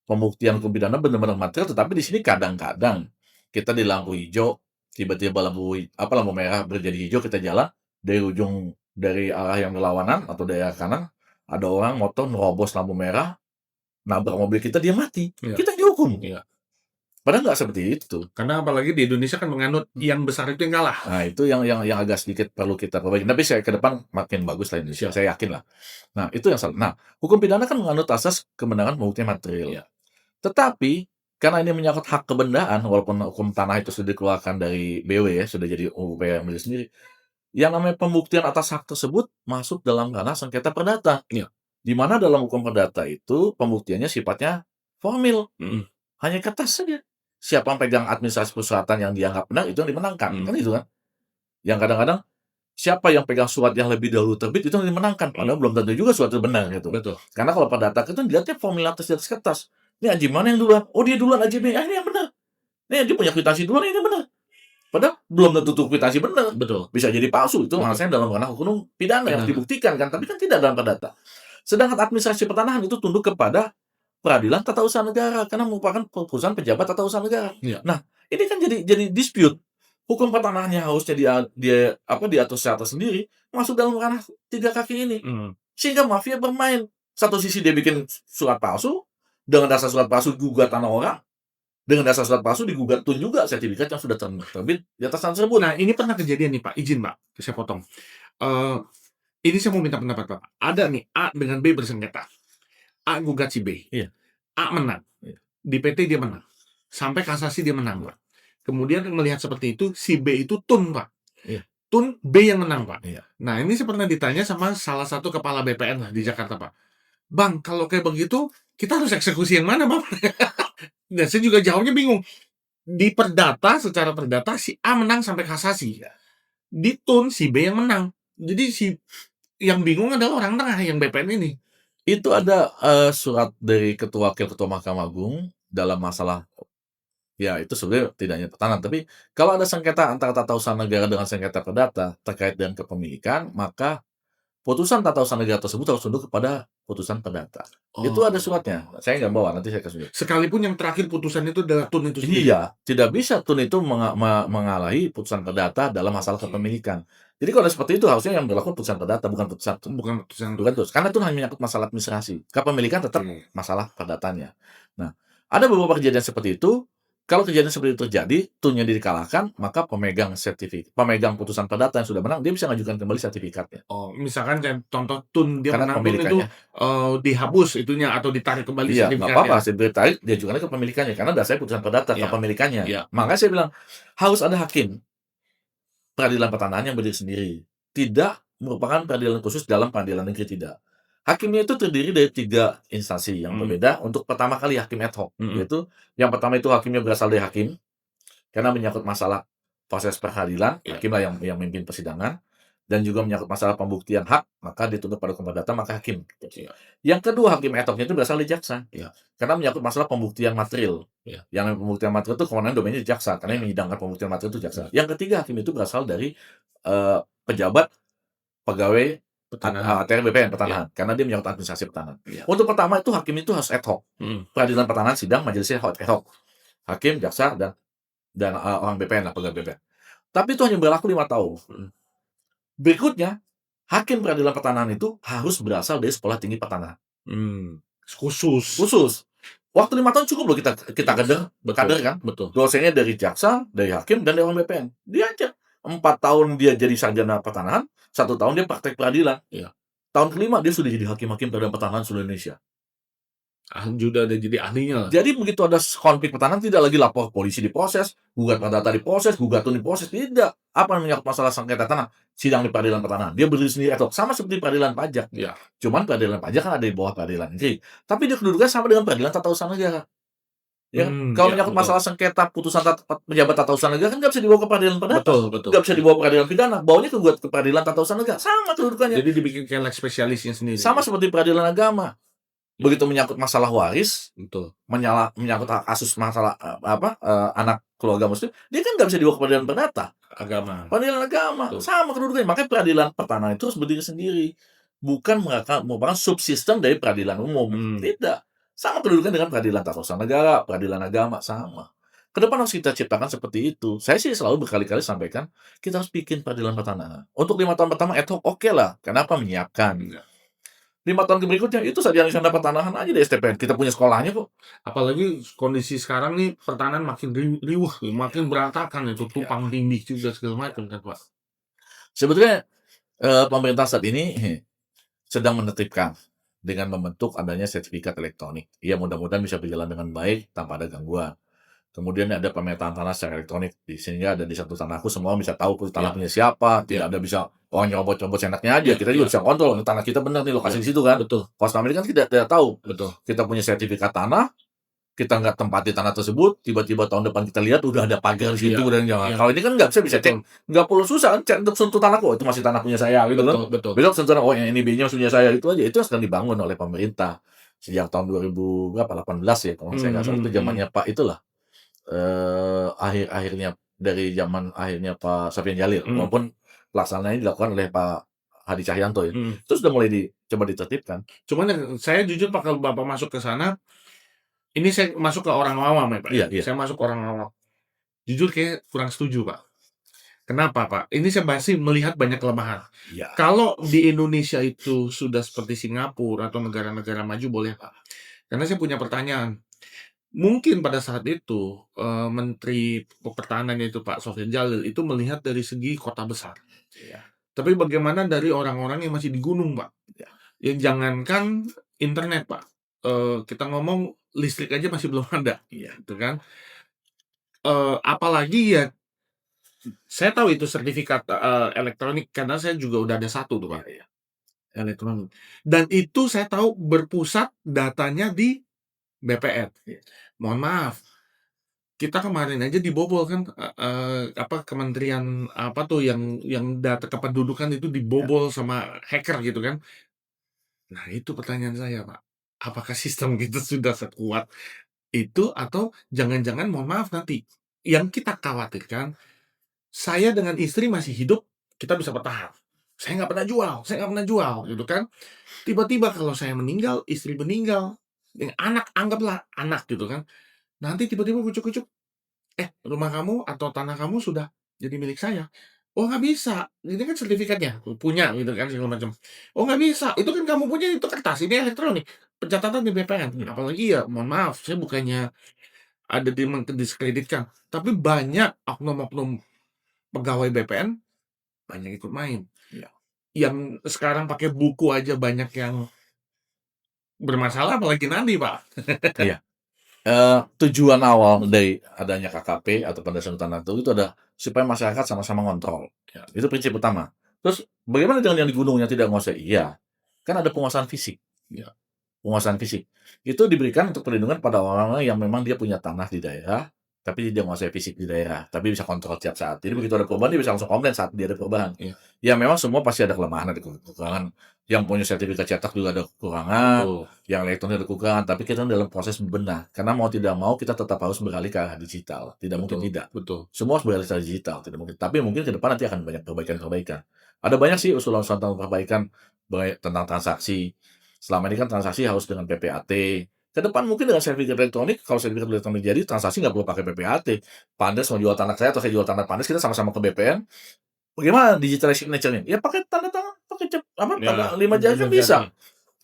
pembuktian hukum pidana benar-benar material, tetapi di sini kadang-kadang kita di lampu hijau, tiba-tiba lampu merah berjadi hijau, kita jalan dari arah yang berlawanan atau dari arah kanan, ada orang motor nerobos lampu merah, nabrak mobil kita, dia mati. Iya. Kita dihukum. Iya. Padahal nggak seperti itu. Karena apalagi di Indonesia kan menganut yang besar itu yang kalah. Nah, itu yang agak sedikit perlu kita perbaiki. Tapi saya ke depan makin bagus lah Indonesia. Saya yakin lah. Nah, itu yang salah. Nah, hukum pidana kan menganut asas kemenangan pembuktian material. Iya. Tetapi karena ini menyangkut hak kebendaan, walaupun hukum tanah itu sudah dikeluarkan dari BW ya, sudah jadi upaya milik sendiri. Yang namanya pembuktian atas hak tersebut masuk dalam ranah sengketa perdata. Iya. Di mana dalam hukum perdata itu pembuktiannya sifatnya formil. Hanya kertas saja. Siapa yang pegang administrasi persyaratan yang dianggap benar, itu yang dimenangkan. Kan itu kan. Yang kadang-kadang siapa yang pegang surat yang lebih dahulu terbit, itu yang dimenangkan. Padahal belum tentu juga surat itu benar gitu. Betul. Karena kalau perdata itu dilihatnya formalitas di atas kertas. Ini Haji mana yang duluan? Oh, dia duluan Haji B. Ini yang benar. Ini dia punya kwitansi duluan, ini benar. Padahal belum tentu kwitansi benar. Betul. Bisa jadi palsu. Itu maksudnya dalam ranah hukum pidana yang dibuktikan kan. Tapi kan tidak dalam perdata. Sedangkan administrasi pertanahan itu tunduk kepada peradilan tata usaha negara karena merupakan perusahaan pejabat tata usaha negara. Iya. Nah, ini kan jadi dispute. Hukum pertanahannya harusnya diatur secara tersendiri, masuk dalam ranah 3 kaki ini. Mhm. Sehingga mafia bermain. Satu sisi dia bikin surat palsu, dengan dasar surat palsu gugat tanah orang, dengan dasar surat palsu digugat Tun juga sertifikat yang sudah terbit di atas tanah tersebut. Nah, ini pernah kejadian nih Pak, izin Pak, saya potong. Ini saya mau minta pendapat Bapak. Ada nih A dengan B bersengketa. A gugat si B. Iya. A menang. Iya. Di PT dia menang. Sampai kasasi dia menang, Pak. Kemudian melihat seperti itu, si B itu Tun, Pak. Iya. Tun B yang menang, Pak. Iya. Nah, ini saya pernah ditanya sama salah satu kepala BPN lah di Jakarta, Pak. Bang, kalau kayak begitu, kita harus eksekusi yang mana, Bang? Nah, saya juga jawabnya bingung. Di perdata, secara perdata, si A menang sampai kasasi. Di Tun, si B yang menang. Jadi yang bingung adalah orang tengah, yang BPN ini. Itu ada surat dari Wakil Ketua Mahkamah Agung dalam masalah, ya itu sebenarnya tidak hanya pertahanan, tapi kalau ada sengketa antara tata usaha negara dengan sengketa perdata terkait dengan kepemilikan, maka putusan tata usaha negara tersebut harus tunduk kepada putusan perdata. Itu ada suratnya. Saya nggak bawa, nanti saya kasih. Sekalipun yang terakhir putusan itu adalah Tun itu sendiri. Iya, tidak bisa Tun itu mengalahi putusan perdata dalam masalah kepemilikan. Jadi kalau seperti itu harusnya yang berlaku putusan perdata, bukan putusan Tun. Bukan putusan Bukan Tun. Karena itu hanya menyangkut masalah administrasi. Kepemilikan tetap Oke. masalah perdatanya. Nah, ada beberapa kejadian seperti itu. Kalau kejadian seperti itu terjadi, Tunnya dikalahkan, maka pemegang putusan perdata yang sudah menang, dia bisa mengajukan kembali sertifikatnya. Oh, misalkan kayak contoh Tun dia Karena menang Tun itu pemilikannya. dihapus itunya atau ditarik kembali Iya, nggak apa-apa, sertifikatnya. sertifikat tarik diajukannya ke pemilikannya, karena dasarnya putusan perdata Iya. kepemilikannya. Iya. Makanya saya bilang, harus ada hakim peradilan pertanahan yang berdiri sendiri. Tidak merupakan peradilan khusus dalam pengadilan negeri, tidak. Hakimnya itu terdiri dari 3 instansi yang berbeda untuk pertama kali hakim ad hoc. Yaitu yang pertama itu hakimnya berasal dari hakim, karena menyangkut masalah proses peradilan, Iya. hakimlah yang memimpin persidangan, dan juga menyangkut masalah pembuktian hak, maka dituntut pada hukum perdata, maka hakim. Iya. Yang kedua, hakim ad hoc-nya itu berasal dari jaksa. Iya. Karena menyangkut masalah pembuktian material. Iya. Yang pembuktian material itu kewenangan domainnya di jaksa, karena yang menyidangkan pembuktian material itu jaksa. Yang ketiga, hakim itu berasal dari pejabat pegawai Pertanahan. ATR BPN pertanahan, karena dia menyangkut administrasi pertanahan. Iya. Untuk pertama itu hakim itu harus ad hoc. Peradilan pertanahan sidang majelisnya ad hoc. Hakim, jaksa, dan orang BPN lah, pegawai BPN. Tapi itu hanya berlaku 5 tahun. Berikutnya, hakim peradilan pertanahan itu harus berasal dari sekolah tinggi pertanahan. Khusus. Waktu 5 tahun cukup loh kita kader kan. Betul. Dosennya dari jaksa, dari hakim, dan dari orang BPN. Dia aja 4 tahun dia jadi sarjana pertanahan, 1 tahun dia praktek peradilan. Iya. Tahun kelima dia sudah jadi hakim-hakim peradilan pertanahan seluruh Indonesia. Sudah ada jadi ahlinya lah. Jadi begitu ada konflik pertanahan, tidak lagi lapor polisi diproses, gugat perdata diproses, gugat Tun diproses, tidak. Apa yang menyangkut masalah sengketa tanah, sidang di peradilan pertanahan. Dia berdiri sendiri ad hoc, sama seperti peradilan pajak. Iya. Cuman peradilan pajak kan ada di bawah peradilan negeri. Tapi dia kedudukannya sama dengan peradilan tata usaha negara. Ya, kalau menyangkut masalah sengketa putusan pejabat tata usaha negara kan nggak bisa dibawa ke peradilan perdata. Betul. Nggak bisa dibawa ke peradilan pidana, bawanya ke peradilan tata usaha negara. Sama kedudukannya. Jadi dibikin kayak leg spesialisnya sendiri. Sama seperti peradilan agama. Begitu menyangkut masalah waris, Betul. menyangkut kasus masalah anak keluarga muslim, dia kan nggak bisa dibawa ke peradilan perdata. Agama. Peradilan agama. Betul. Sama kedudukannya. Makanya peradilan pertanahan itu harus berdiri sendiri. Bukan merupakan subsistem dari peradilan umum. Tidak. Sama kedudukan dengan peradilan tata usaha negara, peradilan agama, sama. Ke depan harus kita ciptakan seperti itu. Saya sih selalu berkali-kali sampaikan, kita harus bikin peradilan pertanahan. Untuk 5 tahun pertama ad hoc oke lah. Kenapa? Menyiapkan. 5 tahun berikutnya itu sarjana pertanahan aja di STPN. Kita punya sekolahnya kok. Apalagi kondisi sekarang nih pertanahan makin riuh, makin berantakan itu, tumpang tindih juga segala macam kan Pak. Sebetulnya pemerintah saat ini sedang menertibkan dengan membentuk adanya sertifikat elektronik. Ya mudah-mudahan bisa berjalan dengan baik tanpa ada gangguan. Kemudian ada pemetaan tanah secara elektronik, sehingga ada di satu tanahku semua bisa tahu tanah punya siapa, tidak ada bisa orang nyobot-nyobot senaknya aja. Kita juga bisa kontrol tanah kita benar nih lokasi di situ kan. Betul. Kalau selama ini kan kita tidak tahu. Betul. Kita punya sertifikat tanah, kita nggak tempati tanah tersebut, tiba-tiba tahun depan kita lihat udah ada pagar di situ dan jangan. Kalau ini kan nggak bisa cek, nggak perlu susah kan cek untuk sentuh tanah kok itu masih tanah punya saya gitu kan. Betul. Besok sentuh tanah yang ini B-nya punya saya itu aja. Itu yang sedang dibangun oleh pemerintah sejak tahun 2018 ya kalau saya nggak salah itu zamannya Pak itulah. Akhirnya dari zaman akhirnya Pak Sofyan Jalil, maupun pelaksanaannya dilakukan oleh Pak Hadi Cahyanto ya. Mhm. Itu sudah mulai coba ditertibkan. Cuman saya jujur Pak, kalau Bapak masuk ke sana, ini saya masuk ke orang awam ya Pak ya, Iya iya. saya masuk ke orang awam. Jujur kayak kurang setuju Pak. Kenapa Pak? Ini saya masih melihat banyak kelemahan. Iya. Kalau di Indonesia itu sudah seperti Singapura atau negara-negara maju boleh Pak. Karena saya punya pertanyaan, mungkin pada saat itu, Menteri Pertahanan yaitu Pak Sofyan Djalil itu melihat dari segi kota besar. Iya. Tapi bagaimana dari orang-orang yang masih di gunung Pak? Iya. Yang jangankan internet Pak, kita ngomong listrik aja masih belum ada, Iya. gitu kan. Apalagi ya, saya tahu itu sertifikat, elektronik karena saya juga udah ada satu tuh Pak, Iya. elektronik. Dan itu saya tahu berpusat datanya di BPN. Iya. Mohon maaf, kita kemarin aja dibobol kan, kementerian apa tuh yang data kependudukan itu Iya. dibobol sama hacker gitu kan. Nah itu pertanyaan saya Pak, apakah sistem kita sudah sekuat itu atau jangan-jangan mohon maaf nanti, yang kita khawatirkan, saya dengan istri masih hidup, kita bisa bertahan. Saya nggak pernah jual, gitu kan. Tiba-tiba kalau saya meninggal, istri meninggal, anak, anggaplah anak gitu kan, nanti tiba-tiba kucuk-kucuk, rumah kamu atau tanah kamu sudah jadi milik saya. Oh nggak bisa, ini kan sertifikatnya, punya gitu kan segala macam. Oh nggak bisa, itu kan kamu punya itu kertas, ini elektronik, pencatatan di BPN. Iya. Apalagi ya mohon maaf, saya bukannya ada diskreditkan, tapi banyak oknum-oknum pegawai BPN, banyak ikut main. Iya. Yang sekarang pakai buku aja banyak yang bermasalah, apalagi nanti, Pak. Iya. Tujuan awal dari adanya KKP atau pendataan hutan itu ada supaya masyarakat sama-sama ngontrol. Ya. Itu prinsip utama. Terus bagaimana dengan yang di gunung yang tidak menguasai? Iya, kan ada penguasaan fisik. Ya. Penguasaan fisik. Itu diberikan untuk perlindungan pada orang-orang yang memang dia punya tanah di daerah, tapi dia menguasai fisik di daerah, tapi bisa kontrol tiap saat. Jadi begitu ada perubahan, dia bisa langsung komplain saat dia ada perubahan. Iya. Ya memang semua pasti ada kelemahan, ada kekurangan. Yang punya sertifikat cetak juga ada kekurangan, yang elektronik ada kekurangan, tapi kita dalam proses bebenah. Karena mau tidak mau kita tetap harus beralih ke arah digital. Tidak mungkin tidak. Betul. Semua harus beralih ke arah digital, tidak mungkin. Tapi mungkin ke depan nanti akan banyak perbaikan-perbaikan. Ada banyak sih usulan-usulan tentang perbaikan baik tentang transaksi. Selama ini kan transaksi harus dengan PPAT. Ke depan mungkin dengan sertifikat elektronik, kalau sertifikat elektronik jadi transaksi nggak perlu pakai PPAT. Pandes mau jual tanah saya atau saya jual tanah Pandes, kita sama-sama ke BPN. Bagaimana digital signature-nya? Ya pakai tanda tangan, pakai tanda 5 jari kan bisa.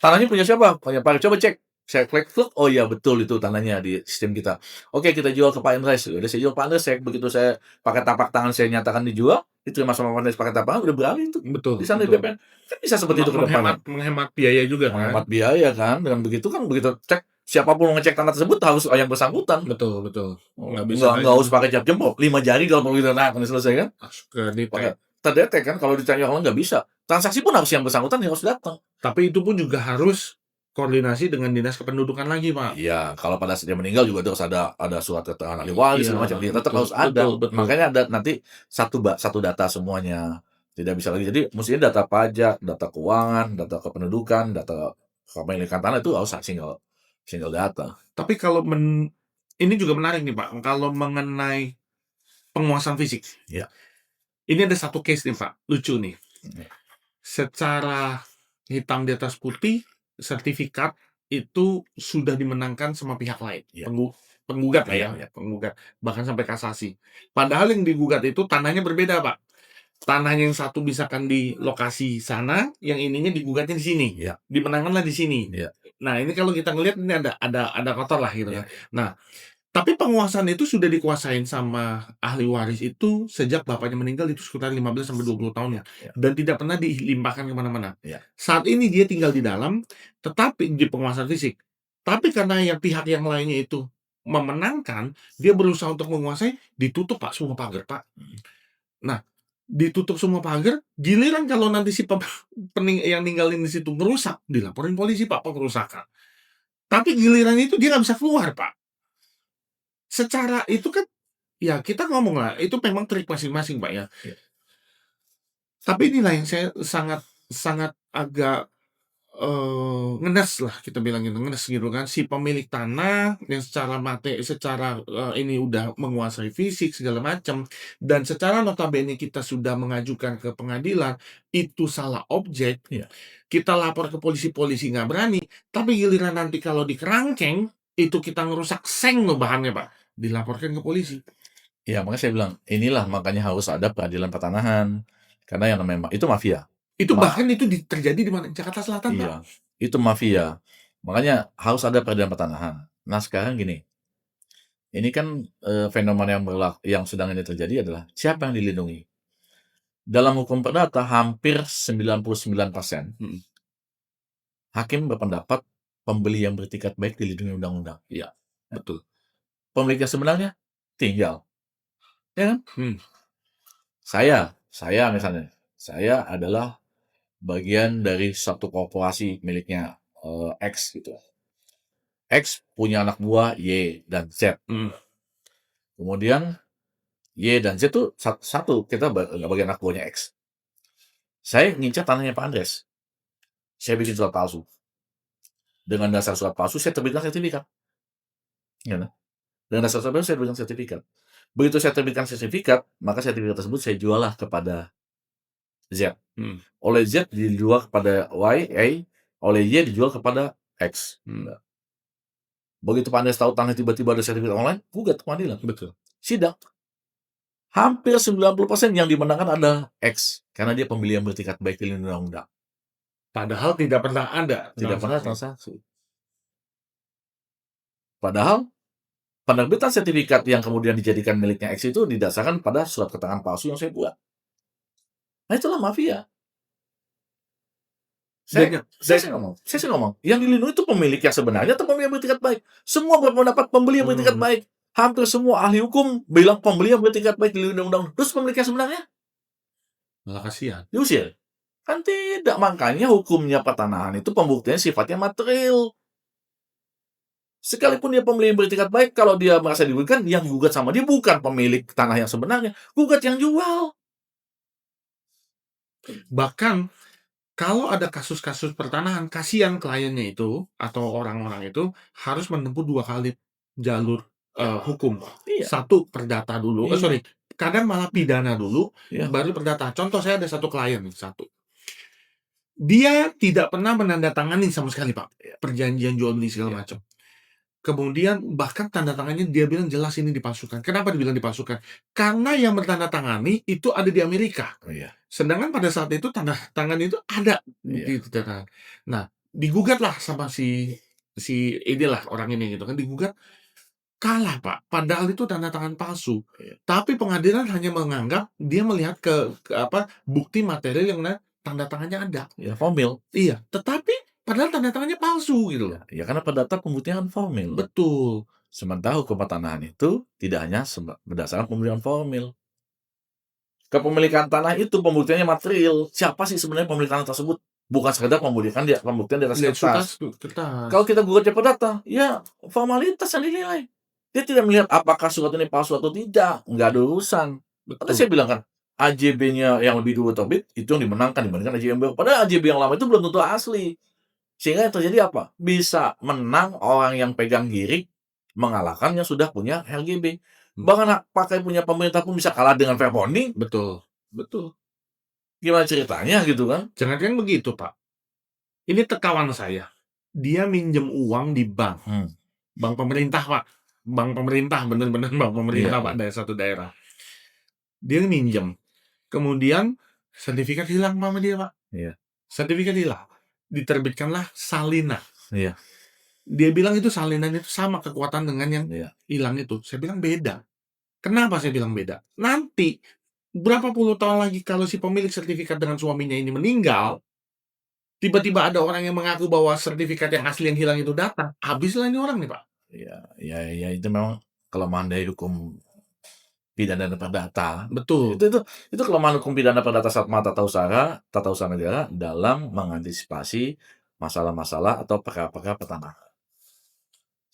Tanahnya punya siapa? Punya Pak. Coba cek. Saya klik, oh iya betul itu tanahnya di sistem kita. Oke, kita jual ke Pak Andres. Udah saya jual Pak Andres, begitu saya pakai tapak tangan saya nyatakan dijual, diterima sama Pak Andres pakai tapak tangan, udah beralih itu. Betul. Di sana di BPN. Kan bisa seperti itu ke depan. Menghemat biaya juga kan. Menghemat biaya kan. Dengan begitu kan begitu cek siapapun mau ngecek tanah tersebut harus yang bersangkutan. Betul. Nggak harus pakai cap jempol. 5 jari kalau begitu nah kan selesai kan. Pakai terdetek kan kalau ditanya orang nggak bisa. Transaksi pun harus yang bersangkutan yang harus datang. Tapi itu pun juga harus koordinasi dengan dinas kependudukan lagi, Pak. Iya, kalau pada saat dia meninggal juga harus ada surat keterangan ahli waris segala macam. Dia tetap harus ada. Betul. Makanya ada nanti satu data semuanya. Tidak bisa lagi. Jadi mestinya data pajak, data keuangan, data kependudukan, data kepemilikan tanah itu harus single data. Tapi kalau ini juga menarik nih, Pak. Kalau mengenai penguasaan fisik. Iya. Ini ada satu case nih, Pak. Lucu nih. Secara hitam di atas putih, sertifikat itu sudah dimenangkan sama pihak lain. Iya. Penggugat lah ya, penggugat. Bahkan sampai kasasi. Padahal yang digugat itu tanahnya berbeda, Pak. Tanahnya yang satu misalkan di lokasi sana, yang ininya digugatnya di sini. Iya. Dimenangkanlah di sini. Iya. Nah, ini kalau kita ngelihat ini ada kotor lah gitu kan. Iya. Nah, tapi penguasaan itu sudah dikuasain sama ahli waris itu sejak bapaknya meninggal itu sekitar 15 sampai 20 tahun ya. Dan tidak pernah dilimpahkan kemana-mana. Iya. Saat ini dia tinggal di dalam, tetapi di penguasaan fisik. Tapi karena yang pihak yang lainnya itu memenangkan, dia berusaha untuk menguasai, ditutup Pak semua pagar Pak. Nah, ditutup semua pagar, giliran kalau nanti si yang ninggalin di situ ngerusak, dilaporin polisi Pak pengerusakan. Tapi giliran itu dia nggak bisa keluar Pak. Secara itu kan, ya kita ngomong lah, itu memang trik masing-masing Pak ya. Iya. Tapi inilah yang saya sangat agak ngenes lah kita bilang gitu, ngenes gitu kan. Si pemilik tanah yang secara, ini udah menguasai fisik segala macam, dan secara notabene kita sudah mengajukan ke pengadilan, itu salah objek, Iya. kita lapor ke polisi, polisi nggak berani, tapi giliran nanti kalau di kerangkeng, itu kita ngerusak seng loh bahannya, Pak, dilaporkan ke polisi. Ya, makanya saya bilang, inilah makanya harus ada peradilan pertanahan. Karena yang namanya itu mafia. Itu bahkan itu terjadi di mana? Jakarta Selatan, Pak. Iya, itu mafia. Makanya harus ada peradilan pertanahan. Nah, sekarang gini, ini kan fenomena yang sedang ini terjadi adalah siapa yang dilindungi? Dalam hukum perdata hampir 99% hakim berpendapat pembeli yang bertikat baik dilindungi undang-undang. Iya, betul. Pemilik yang sebenarnya tinggal. Ya kan? Saya misalnya, saya adalah bagian dari satu korporasi miliknya X gitu. X punya anak buah Y dan Z. Kemudian Y dan Z itu satu, kita bagian anak buahnya X. Saya ngincar tanahnya Pak Andres. Saya bikin surat palsu. Dengan dasar surat palsu, saya terbitkan sertifikat. Ya, dengan dasar surat palsu, saya terbitkan sertifikat. Begitu saya terbitkan sertifikat, maka sertifikat tersebut saya jual lah kepada Z. Oleh Z dijual kepada Y, oleh Y dijual kepada X. Begitu Pak Andres tahu tanah tiba-tiba ada sertifikat online, gugat ke pengadilan. Betul. Sidang. Hampir 90% yang dimenangkan adalah X. Karena dia pembeli yang bertikat baik di undang-undang. Padahal tidak pernah ada. Tidak pernah transaksi. Padahal penerbitan sertifikat yang kemudian dijadikan miliknya X itu didasarkan pada surat keterangan palsu yang saya buat. Nah, itulah mafia. Saya ngomong, yang dilindungi itu pemilik yang sebenarnya atau pembeli yang bertikat baik? Semua berpendapat pembeli yang bertikat baik. Hampir semua ahli hukum bilang pembeli yang bertikat baik dilindungi undang-undang. Terus pemilik yang sebenarnya? Malah kasihan. Diusir. Kan tidak, makanya hukumnya pertanahan itu pembuktiannya sifatnya material. Sekalipun dia pembeli yang bertikat baik, kalau dia merasa dirugikan, yang gugat sama dia bukan pemilik tanah yang sebenarnya, gugat yang jual. Bahkan kalau ada kasus-kasus pertanahan, kasihan kliennya itu atau orang-orang itu harus menempuh 2 kali jalur hukum. Iya. Satu perdata dulu, kadang malah pidana dulu, Iya. baru perdata. Contoh, saya ada satu klien nih, satu. Dia tidak pernah menandatangani sama sekali, Pak, perjanjian jual beli segala macam. Kemudian bahkan tanda tangannya dia bilang jelas ini dipalsukan. Kenapa dibilang dipalsukan? Karena yang bertandatangani itu ada di Amerika. Sedangkan pada saat itu tanda tangan itu ada di tangan. Nah, digugatlah sama si inilah orang ini gitu kan, digugat, kalah, Pak. Padahal itu tanda tangan palsu. Tapi pengadilan hanya menganggap dia melihat ke bukti material yang tanda tangannya ada. Ya, formil. Iya, tetapi padahal tanda tangannya palsu gitu loh. Ya, karena perdata pembuktian formil. Betul. Sementara hukum pertanahan itu tidak hanya berdasarkan pembuktian formil. Kepemilikan tanah itu pembuktiannya material. Siapa sih sebenarnya pemilik tanah tersebut? Bukan sekedar pembuktian di atas kertas. Kalau kita gugat perdata, ya formalitas yang dinilai. Dia tidak melihat apakah surat ini palsu atau tidak. Nggak ada urusan. Tadi saya bilang kan, AJB-nya yang lebih dulu terbit, itu yang dimenangkan dibandingkan AJB yang baru. Padahal AJB yang lama itu belum tentu asli. Sehingga yang terjadi apa? Bisa menang orang yang pegang girik, mengalahkan yang sudah punya LGB. Bahkan pakai punya pemerintah pun bisa kalah dengan fair bonding. Betul. Gimana ceritanya gitu kan? Jangan-jangan begitu, Pak. Ini kawan saya. Dia minjem uang di bank. Bank pemerintah, Pak. Bank pemerintah, bener-bener bank pemerintah, Pak, dari satu daerah. Dia minjem. Kemudian sertifikat hilang sama dia, Pak. Sertifikat hilang. Diterbitkanlah salinan. Dia bilang itu salinan itu sama kekuatan dengan yang hilang itu. Saya bilang beda. Kenapa saya bilang beda? Nanti berapa puluh tahun lagi kalau si pemilik sertifikat dengan suaminya ini meninggal, tiba-tiba ada orang yang mengaku bahwa sertifikat yang asli yang hilang itu datang, habislah ini orang nih, Pak. Ya itu memang kelemahan dari hukum pidana dan perdata. Betul. Itu kelemahan hukum pidana perdata sama tata usaha negara dalam mengantisipasi masalah-masalah atau perkara-perkara pertanahan.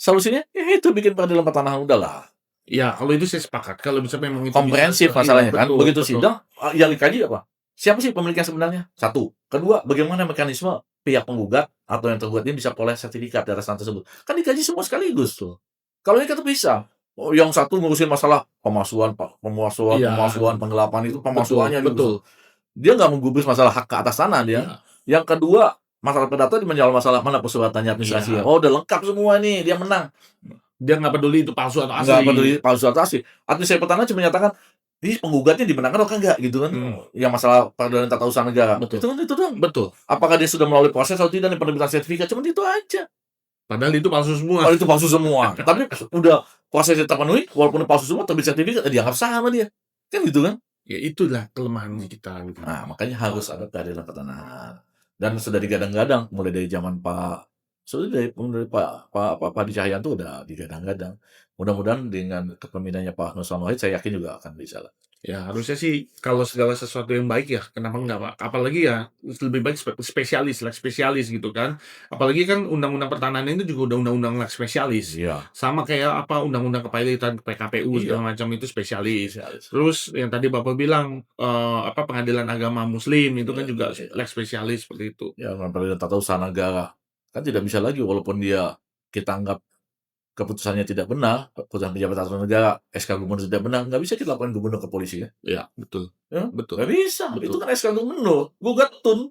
Solusinya ya itu bikin peradilan pertanahan udahlah. Ya, kalau itu saya sepakat. Kalau bisa memang itu komprehensif masalahnya kan. Begitu sidang yang dikaji apa? Siapa sih pemiliknya sebenarnya? Satu. Kedua, bagaimana mekanisme pihak penggugat atau yang tergugat ini bisa peroleh sertifikat dari tanah tersebut. Kan dikaji semua sekaligus tuh. Kalau ini kan tuh bisa. Oh, yang satu ngurusin masalah pemalsuan, Iya, penggelapan itu betul pemalsuannya betul. diurus. Dia nggak menggubris masalah hak ke atas tanah dia. Iya Yang kedua, masalah perdata dia menjawab masalah mana persyaratannya administrasi. iya. Oh, udah lengkap semua nih, dia menang. Dia nggak peduli itu palsu atau Nggak peduli asli. palsu atau asli. Administrasi pertahanan cuma menyatakan, "Ih, penggugatnya dimenangkan atau enggak?" Gitu kan. Mmm, Yang masalah peradilan tata usaha negara. betul Itu doang. betul. Apakah dia sudah melalui proses atau tidak nih penerbitan sertifikat, cuman itu aja. Padahal itu palsu semua. Kalau itu palsu semua, tapi udah prosesnya terpenuhi, walaupun palsu semua terbit sertifikat, dianggap sah sama dia. Kan gitu kan? Ya itulah kelemahan kita gitu. Nah, makanya harus ada keadilan pertanahan. Dan sudah digadang-gadang mulai dari zaman dari Pak Hadi Cahyanto udah digadang-gadang. Mudah-mudahan dengan kepemimpinannya Pak Nusron Wahid saya yakin juga akan bisa lah. Ya harusnya sih kalau segala sesuatu yang baik ya kenapa enggak, Pak? Apalagi ya lebih baik spesialis, leg spesialis gitu kan. Apalagi kan undang-undang pertanahan itu juga udah undang-undang leg spesialis. Iya, Sama kayak apa undang-undang kepailitan PKPU iya, segala macam itu spesialis. spesialis. Terus yang tadi Bapak bilang apa pengadilan agama muslim itu kan Iya, juga iya. leg spesialis seperti itu. Ya, peradilan tata usaha negara. Kan tidak bisa lagi walaupun kita anggap keputusannya tidak benar, keputusan pejabat tata negara, SK gubernur tidak benar, nggak bisa kita laporin gubernur ke polisi ya. Iya, betul. Ya, Betul. nggak bisa. Itu Betul. kan SK gubernur, gugat tun.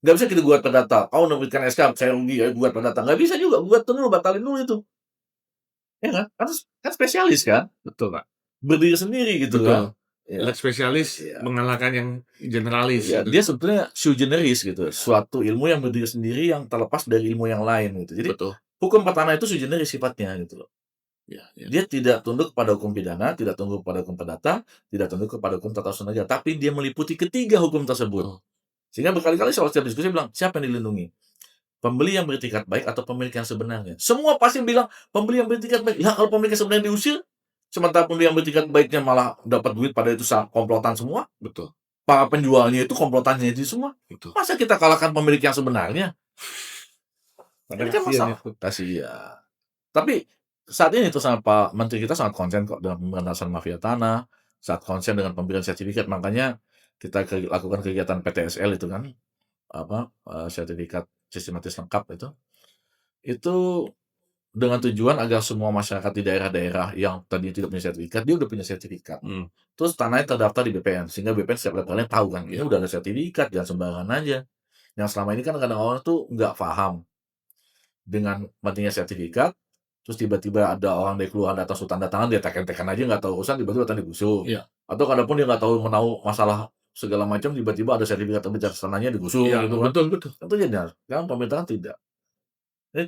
Nggak bisa kita gugat perdata. Kau menerbitkan SK, saya rugi, ayo gugat perdata. Nggak bisa juga, gugat tun dulu, batalin dulu itu. Ya kan? Kan spesialis kan, Betul, Pak. berdiri sendiri gitu kan. Betul. Ya, Leg spesialis ya. mengalahkan yang generalis Ya, gitu. dia sebetulnya sui generis gitu, suatu ilmu yang berdiri sendiri yang terlepas dari ilmu yang lain gitu. Jadi Betul. hukum pertanahan itu sui generis sifatnya gitu loh. Ya, ya. Dia tidak tunduk kepada hukum pidana, tidak tunduk kepada hukum perdata, tidak tunduk kepada hukum tata usaha negara, tapi dia meliputi ketiga hukum tersebut. Oh, Sehingga berkali-kali soal setiap diskusi bilang, siapa yang dilindungi? Pembeli yang beretikat baik atau pemilik yang sebenarnya? Semua pasti bilang pembeli yang beretikat baik. Ya kalau pemilik yang sebenarnya diusir, sementara pembeli yang beretikat baiknya malah dapat duit pada itu komplotan semua, betul. para penjualnya itu komplotannya itu semua. Betul. Masa kita kalahkan pemilik yang sebenarnya? Ini kan Kasihan masalah. itu. Kasihan. Tapi saat ini tuh sama Pak Menteri kita sangat konsen kok dengan pemberantasan mafia tanah, sangat konsen dengan pemberian sertifikat. Makanya kita lakukan kegiatan PTSL itu kan, sertifikat sistematis lengkap itu. Itu dengan tujuan agar semua masyarakat di daerah-daerah yang tadinya tidak punya sertifikat, dia udah punya sertifikat. Hmm. Terus tanahnya terdaftar di BPN, sehingga BPN setiap levelnya tahu kan, ini Iya. udah ada sertifikat, jangan sembarangan aja. Yang selama ini kan kadang orang tuh nggak paham dengan pentingnya sertifikat, terus tiba-tiba ada orang dari keluarga datang suruh tanda tangan, dia tekan-tekan aja nggak tahu urusan, tiba-tiba tanda digusur. Iya. Atau kadang pun dia nggak tahu menahu masalah segala macam, tiba-tiba ada sertifikat terbit atas tanahnya digusur Iya, gitu kan. betul betul. Itu jadi sekarang pemerintah kan tidak.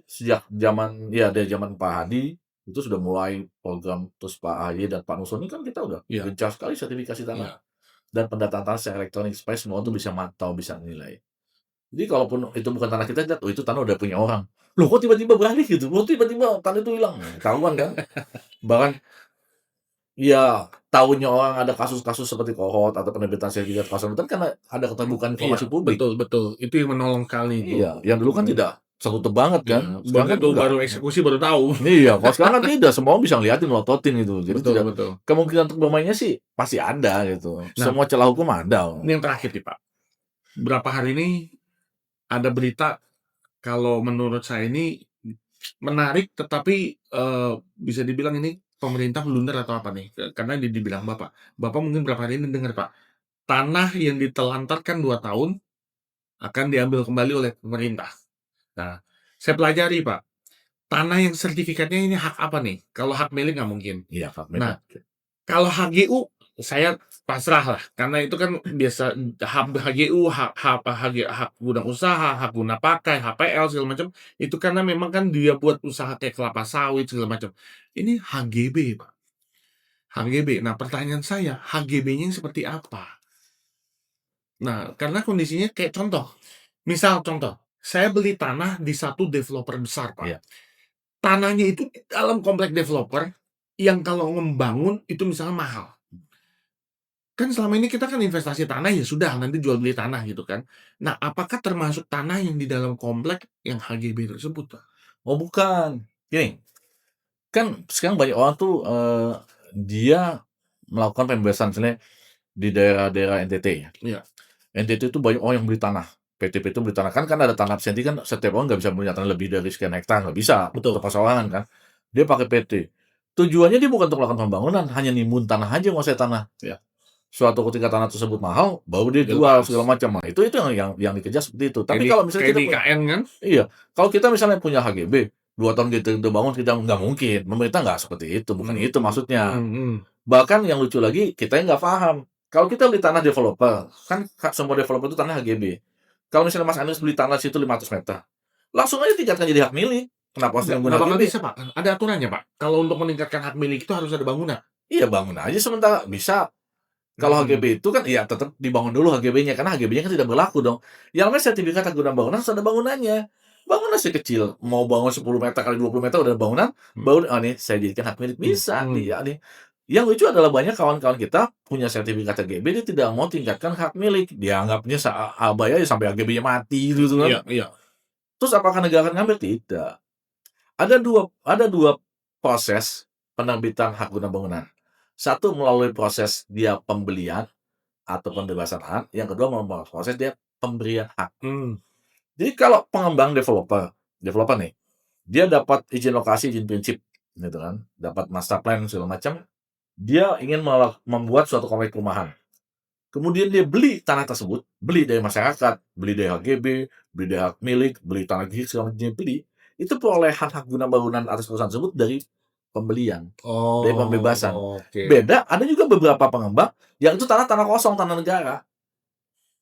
Sejak dari zaman Pak Hadi, itu sudah mulai program, terus Pak AHY dan Pak Nusron ini kan kita udah Iya. gencar sekali sertifikasi tanah Iya. dan pendataan tanah secara elektronik supaya semua itu bisa mantau, bisa nilai. Jadi kalaupun itu bukan tanah kita, lihat, oh itu tanah udah punya orang. Loh kok tiba-tiba beralih gitu? Loh tiba-tiba tanah itu hilang? Ketahuan kan? Bahkan ya tahunya orang ada kasus-kasus seperti kohort atau penerbitan sertifikat kawasan hutan karena ada keterbukaan Iya, informasi publik. betul betul. Itu yang menolong kali itu. Iya, yang dulu kan tidak tertutup banget kan. Iya, Sekarang kan begitu enggak. baru eksekusi baru tahu. Iya, kalau sekarang kan tidak, semua orang bisa ngeliatin, ngototin gitu. Jadi Betul tidak betul. kemungkinan untuk bermainnya sih pasti ada gitu. Nah, Semua celah hukum ada. ini yang terakhir nih, Pak. Berapa hari ini ada berita kalau menurut saya ini menarik tetapi, bisa dibilang ini pemerintah blunder atau apa nih? Karena dibilang Bapak. Bapak mungkin berapa hari ini dengar, Pak, tanah yang ditelantarkan 2 tahun akan diambil kembali oleh pemerintah. Nah, saya pelajari, Pak, tanah yang sertifikatnya ini hak apa nih? Kalau hak milik nggak mungkin. Iya, Pak. Nah, kalau HGU saya pasrah lah, karena itu kan biasa HGU, hak guna usaha, hak guna pakai, HPL segala macam, itu karena memang kan dia buat usaha kayak kelapa sawit segala macam. Ini HGB, Pak. HGB. Nah, pertanyaan saya, HGB-nya seperti apa? Nah, karena kondisinya kayak contoh, misal contoh, saya beli tanah di satu developer besar, Pak. Iya. Tanahnya itu di dalam komplek developer yang kalau membangun itu misalnya mahal. Kan selama ini kita kan investasi tanah ya sudah nanti jual beli tanah gitu kan. Nah, apakah termasuk tanah yang di dalam komplek yang HGB tersebut, Pak? Oh bukan. Gini, kan sekarang banyak orang tuh dia melakukan pembebasan misalnya di daerah-daerah NTT ya. Iya. NTT itu banyak orang yang beli tanah. PT beli tanah, kan ada tanah absenty kan setiap orang nggak bisa punya tanah lebih dari sekian hektar, nggak bisa, Betul. untuk persoalan kan. Dia pakai PT. Tujuannya dia bukan untuk melakukan pembangunan, hanya nimbun tanah aja, menguasai tanah. Ya. Suatu ketika tanah tersebut mahal, baru dia jual Dilepas. segala macam. Nah, itu yang dikejar seperti itu. Tapi Kayak kalau misalnya kayak kita di punya, IKN kan? iya, kalau kita misalnya punya HGB, 2 tahun kita bangun, kita nggak mungkin. Pemerintah nggak seperti itu, bukan itu maksudnya. Bahkan yang lucu lagi, kita yang nggak paham. Kalau kita beli tanah developer, kan semua developer itu tanah HGB. Kalau misalnya Mas Anies beli tanah situ 500 meter, langsung aja tingkatkan jadi hak milik. Kenapa harus nunggu Nggak bakal HGB? bisa, Pak. Ada aturannya, Pak. Kalau untuk meningkatkan hak milik itu harus ada bangunan. Iya, bangun aja sementara. Bisa. Kalau HGB itu kan ya tetap dibangun dulu HGB-nya, karena HGB-nya kan tidak berlaku dong. Yang namanya sertifikat hak guna bangunan harus ada bangunannya. Bangunan sekecil, mau bangun 10 meter kali 20 meter udah bangunan, baru nih saya jadikan hak milik, bisa nih. Yang lucu adalah banyak kawan-kawan kita punya sertifikat HGB, dia tidak mau tingkatkan hak milik. Dianggapnya abai aja sampai HGB-nya mati gitu kan. Iya. Terus apakah negara akan ngambil? Tidak. Ada dua proses penerbitan hak guna bangunan. Satu melalui proses dia pembelian atau pembebasan hak, yang kedua melalui proses dia pemberian hak. Jadi kalau pengembang developer nih, dia dapat izin lokasi, izin prinsip, gitu kan, dapat master plan segala macam, dia ingin membuat suatu kompleks perumahan. Kemudian dia beli tanah tersebut, beli dari masyarakat, beli dari HGB, beli dari hak milik, beli tanah gig, segala macam dia beli. Itu perolehan hak guna bangunan atas perusahaan tersebut dari pembelian, dari pembebasan. Oke. Beda, ada juga beberapa pengembang yang itu tanah kosong, tanah negara.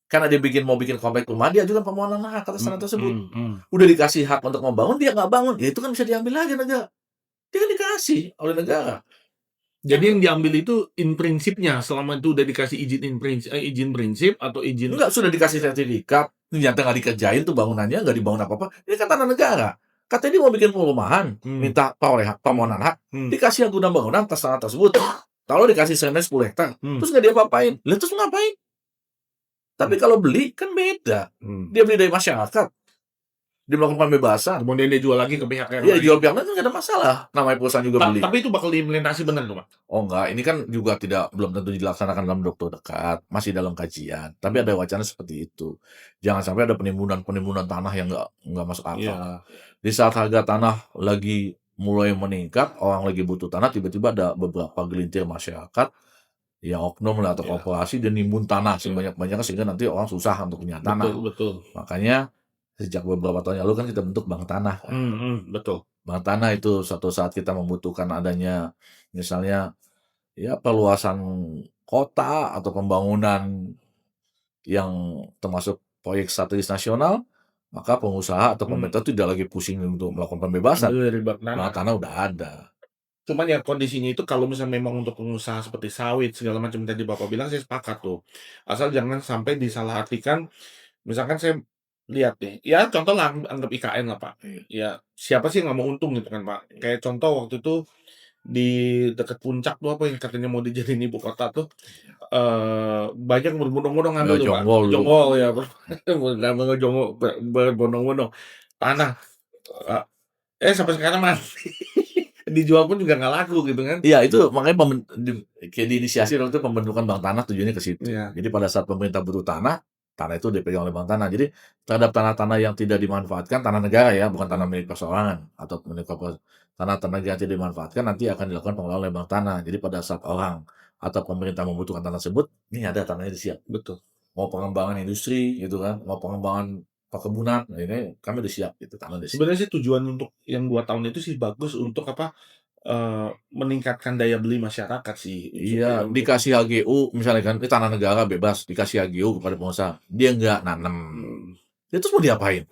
Karena dia mau bikin komplek rumah, dia ajukan permohonan hak atas tanah tersebut. Udah dikasih hak untuk membangun, dia nggak bangun, ya itu kan bisa diambil lagi negara. Dia kan dikasih oleh negara. Jadi yang diambil itu in prinsipnya, selama itu udah dikasih izin prinsip atau izin. Enggak, sudah dikasih sertifikat, ternyata nggak dikerjain tuh bangunannya, nggak dibangun apa-apa. Ini kan tanah negara. Katanya dia mau bikin perumahan, minta permohonan hak, dikasih hak guna bangunan atas tanah tersebut. Kalau dikasih senilai 10 hektar, terus nggak dia apa-apain. Lah terus ngapain? Tapi kalau beli kan beda. Dia beli dari masyarakat. Dia melakukan pembebasan. Kemudian dia jual lagi ke pihak yang Iya, lain. jual pihak lain kan nggak ada masalah. Namanya perusahaan juga beli. Tapi itu bakal diimplementasi benar tuh, Pak? Oh enggak, ini kan juga belum tentu dilaksanakan dalam waktu dekat, masih dalam kajian. Tapi ada wacana seperti itu. Jangan sampai ada penimbunan tanah yang nggak masuk akal. Iya. Di saat harga tanah lagi mulai meningkat, orang lagi butuh tanah, tiba-tiba ada beberapa gelintir masyarakat yang oknum lah atau korporasi dan nimbun tanah sebanyak-banyaknya sehingga nanti orang susah untuk punya tanah. Betul. Makanya sejak beberapa tahun yang lalu kan kita bentuk bank tanah. Betul. Bank tanah itu suatu saat kita membutuhkan adanya misalnya ya perluasan kota atau pembangunan yang termasuk proyek strategis nasional, maka pengusaha atau pemerintah tidak lagi pusing untuk melakukan pembebasan. Dari bank tanah. Bank tanah udah ada. Cuman ya kondisinya itu kalau misalnya memang untuk pengusaha seperti sawit segala macam tadi Bapak bilang, saya sepakat tuh. Asal jangan sampai disalahartikan. Misalkan saya lihat nih, ya contoh lah anggap IKN lah Pak. Ya siapa sih nggak mau untung gitu kan Pak. Kayak contoh waktu itu di dekat puncak tuh apa yang katanya mau dijadiin ibu kota tuh, banyak berbondong-bondong ngambil tuh Pak. Jonggol ya, namanya jonggol, berbondong-bondong tanah. Sampai sekarang masih dijual pun juga nggak laku gitu kan. Iya, itu makanya kayak diinisiasi waktu itu pembentukan bank tanah tujuannya ke situ. Iya. Jadi pada saat pemerintah butuh tanah itu dipegang oleh bank tanah. Jadi terhadap tanah-tanah yang tidak dimanfaatkan, tanah negara ya, bukan tanah milik perseorangan atau milik tanah negara yang tidak dimanfaatkan nanti akan dilakukan pengelolaan oleh bank tanah. Jadi pada saat orang atau pemerintah membutuhkan tanah tersebut, ini ada tanahnya siap. Betul. Mau pengembangan industri gitu kan, mau pengembangan perkebunan, nah ini kami udah siap gitu, tanah udah siap. Sebenarnya sih tujuan untuk yang 2 tahun itu sih bagus untuk apa, meningkatkan daya beli masyarakat sih. Iya, dikasih HGU misalnya kan, ini tanah negara bebas, dikasih HGU kepada pengusaha, dia nggak nanem. Ya terus mau diapain?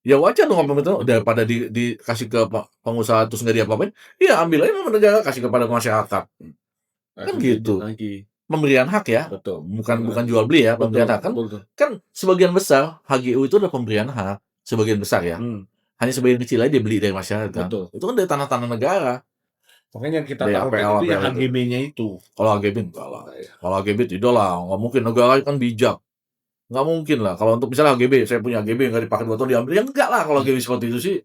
Ya wajar dong pemerintah daripada dikasih ke pengusaha terus nggak diapa-apain, ya ambil aja sama negara kasih kepada masyarakat. Kan gitu. Pemberian hak ya, bukan jual beli ya, pemberian hak kan. Kan sebagian besar HGU itu adalah pemberian hak, sebagian besar ya. Hanya sebagian kecil aja dia beli dari masyarakat. Itu kan dari tanah-tanah negara. Makanya yang kita tahu itu ya HGB-nya itu. Kalau HGB enggak lah. Kalau HGB tidak lah, nggak mungkin, negara kan bijak. Nggak mungkin lah, kalau untuk misalnya HGB, saya punya HGB nggak dipakai 2 tahun diambil, ya enggak lah kalau HGB seperti itu sih,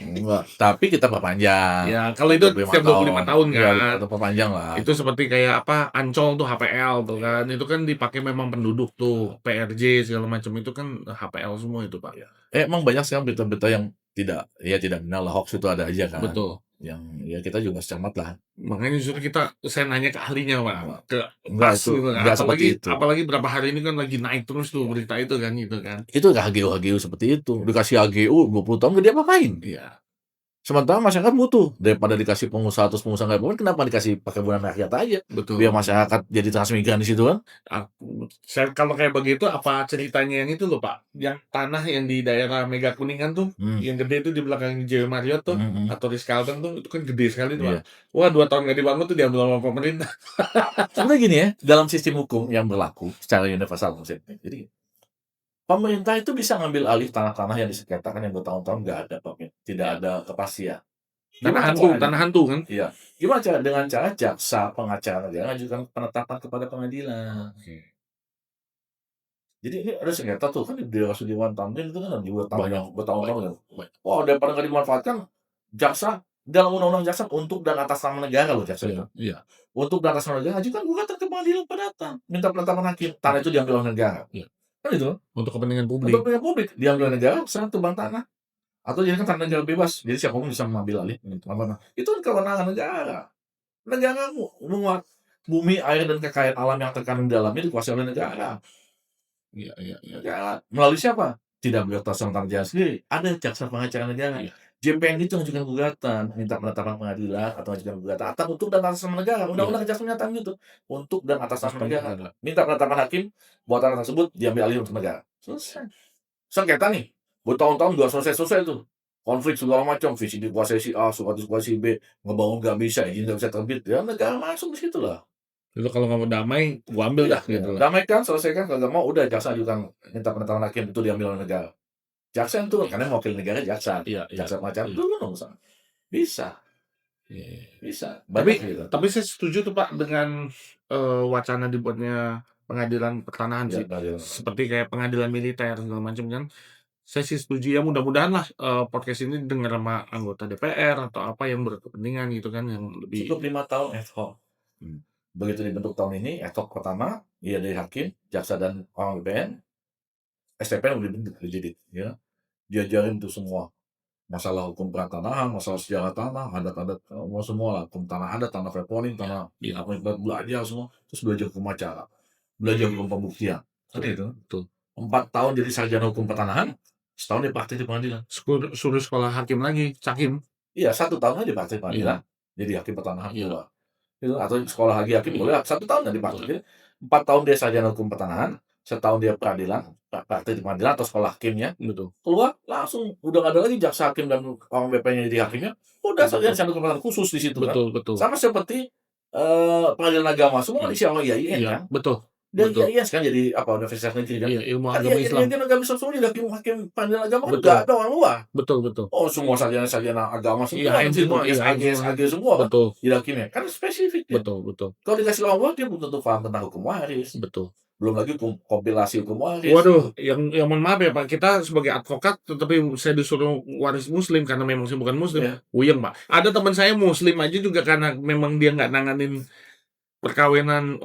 enggak. Tapi kita perpanjang, Ya, kalau itu 25 setiap 25 tahun, tahun iya kan. kita perpanjang lah. Itu seperti kayak apa, Ancol tuh HPL tuh kan, itu kan dipakai memang penduduk tuh, PRJ segala macam itu kan HPL semua itu, Pak. Iya. Emang banyak sekarang berita-berita yang tidak benar lah, hoax itu ada aja kan, Betul. yang ya kita juga cermat lah. Makanya justru saya nanya ke ahlinya, Pak, ke Enggak, pas itu gitu, enggak seperti apalagi itu. apalagi berapa hari ini kan lagi naik terus tuh berita itu kan, gitu kan. Itu HGU seperti itu, dikasih HGU 20 tahun nggak diapa-apain. Iya, Sementara masyarakat butuh, daripada dikasih pengusaha terus pengusaha nggak berani, kenapa dikasih perkebunan rakyat aja, biar betul. masyarakat jadi transmigran di situ kan. Saya kalau kayak begitu apa ceritanya yang itu loh, Pak, yang tanah yang di daerah Mega Kuningan tuh, Mmm, yang gede itu di belakang JW Marriott tuh, mhm, atau Ritz-Carlton tuh, itu kan gede sekali tuh, Pak. iya. Wah, 2 tahun nggak dibangun tuh diambil sama pemerintah. Sebenarnya gini ya, dalam sistem hukum yang berlaku secara universal maksudnya, jadi pemerintah itu bisa ngambil alih tanah-tanah yang disengketakan yang bertahun-tahun nggak ada tidak Ya, ada kepastian. Gimana caranya? tanah hantu kan? Iya, gimana cara dengan cara jaksa pengacara negara ngajukan penetapan kepada pengadilan. Oke. Jadi ini ada sengketa tuh kan di daerah Sudirman Tamrin itu kan juga tanah Banyak yang bertahun-tahun kan. banyak. Wah, daripada nggak dimanfaatkan, jaksa dalam undang-undang jaksa untuk dan atas nama negara loh jaksa itu. Iya iya. Untuk dan atas nama negara ajukan gugatan ke pengadilan perdata, minta penetapan hakim, tanah itu diambil oleh negara. Iya. Kan itu, Untuk kepentingan untuk publik. kepentingan publik diambil oleh negara, serah tebang tanah atau jadikan tanah negara bebas. Jadi siapapun bisa mengambil alih tanah. Itu kan kewenangan negara. Negara menguat bumi, air dan kekayaan alam yang terkandung di dalamnya dikuasai oleh negara. Iya iya iya. Negara melalui siapa? Tidak berdasarkan tentang negara sendiri, ada jaksa pengacara negara. Iya JPN itu mengajukan gugatan, minta penetapan pengadilan atau mengajukan gugatan atas untuk dan atas nama negara. iya. Undang-undang kejaksaan menyatakan gitu. Untuk dan atas nama negara. Ada. Minta penetapan hakim, bahwa tanah tersebut diambil alih untuk negara. Selesai. Sengketa nih, bertahun-tahun nggak selesai-selesai tuh. Konflik segala macam, visi dikuasai si A, surat dikuasai si B, ngebangun nggak bisa, izin nggak bisa terbit. Ya negara masuk di situ lah. Itu kalau nggak mau damai, gua ambil Iya, dah gitu loh. damaikan, selesaikan, kagak mau udah jaksa ajukan minta penetapan hakim itu diambil oleh negara. Jaksa yang turun, karena mewakili negara jaksa. Iya iya. Jaksa pengacara Iya. turun dong sana. Bisa, Iya iya. bisa. Tapi Banyak gitu. saya setuju tuh, Pak, dengan, wacana dibuatnya pengadilan pertanahan Ya, sih. pengadilan. Seperti kayak pengadilan militer segala macam kan. Saya sih setuju ya mudah-mudahan lah, podcast ini didengar sama anggota DPR atau apa yang berkepentingan gitu kan yang lebih Cukup 5 tahun ad hoc. mmm, Begitu dibentuk tahun ini, ad hoc pertama, ya dari hakim, jaksa dan orang BPN, STPN udah dibentuk penyidik, ya. Diajarin tuh semua. Masalah hukum pertanahan, masalah sejarah tanah, adat-adat, semua lah. Hukum tanah adat, tanah verponing, tanah iya, apa belajar semua. Terus belajar hukum acara, belajar hukum pembuktian. Kan betul itu. betul. 4 tahun jadi sarjana hukum pertanahan, setahun dia praktik di pengadilan. Suruh sekolah hakim lagi, Cakim. Iya, 1 tahun aja praktik Iya pengadilan, jadi hakim pertanahan iya keluar. Gitu, atau sekolah lagi hakim boleh 1 tahun jadi praktik. boleh. Jadi 4 tahun dia sarjana hukum pertanahan, setahun dia peradilan, praktik di pengadilan atau sekolah hakimnya, Betul keluar langsung udah nggak ada lagi jaksa hakim dan orang BP-nya jadi hakimnya, udah sarjana hukum pertanahan khusus di situ kan. betul betul. Sama seperti, pengadilan agama semua kan Iya diisi sama IAIN iya, kan. betul Dan betul. IAIN sekarang jadi apa, universitas negeri kan. Iya, ilmu Kan agama Islam. IAIN agama Islam semua jadi hakim pengadilan agama kan nggak Betul ada orang luar. betul betul. Oh, semua sarjana agama semua IAIN kan di situ, semua, IAIN SAG semua. semua kan Betul jadi hakimnya, kan spesifik dia. betul betul Kalau dikasih orang luar dia belum tentu paham tentang hukum waris, betul. belum lagi kompilasi hukum waris. Waduh, yang mohon maaf ya Pak, kita sebagai advokat tetapi saya disuruh waris muslim karena memang saya bukan muslim, Iya. puyeng Pak. Ada teman saya muslim aja juga karena memang dia nggak nanganin perkawinan,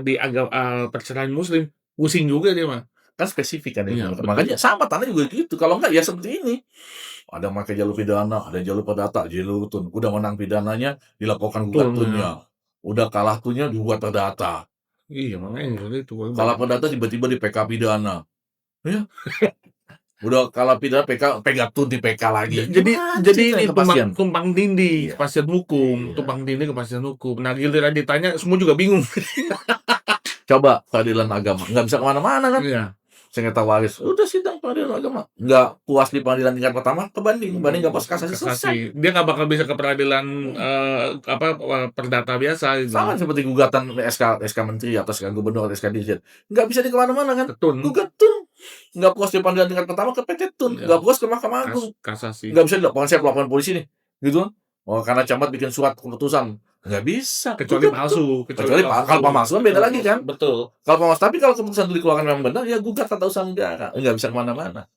di perceraian muslim, pusing juga dia mah. Kan spesifik kan Iya, ilmunya. betul. Makanya sama tanah juga gitu, kalau enggak ya seperti ini. Ada yang pakai jalur pidana, ada yang jalur perdata, jalur tun. Udah menang pidananya, dilaporkan gugat Betul, tunnya. Udah kalah tunnya dibuat perdata. iya makanya seperti itu. Kalah perdata tiba-tiba di PK pidana. Ya, udah kalah pidana pegat tun di PK lagi. Jadi Gimana jadi ceritanya ini kepastian? tumpang tindih, Iya. kepastian hukum, Iya. tumpang tindih kepastian hukum. Nah giliran ditanya semua juga bingung. Coba peradilan agama, nggak bisa kemana-mana kan? Iya. Sengketa waris, udah sidang peradilan agama. Nggak puas di pengadilan tingkat pertama, banding nggak puas kasasi, selesai. Dia nggak bakal bisa ke peradilan perdata biasa gitu. Sama seperti gugatan SK menteri atau SK gubernur atau SK dirjen, nggak bisa di kemana-mana kan? Ketun, Gugat tun, nggak puas di pengadilan tingkat pertama ke PT Tun, Iya. nggak puas ke Mahkamah Agung, kasasi. nggak bisa dilaporkan, saya pelaporan polisi nih, gitu kan? Oh, karena camat bikin surat keputusan Nggak bisa, Kecuali gugat tuh. palsu, Kecuali kalau pemalsuan beda lagi kan. Betul. Kalau pemalsuan, tapi kalau keputusan itu dikeluarkan memang benar, ya gugat tata usaha negara, nggak bisa kemana-mana.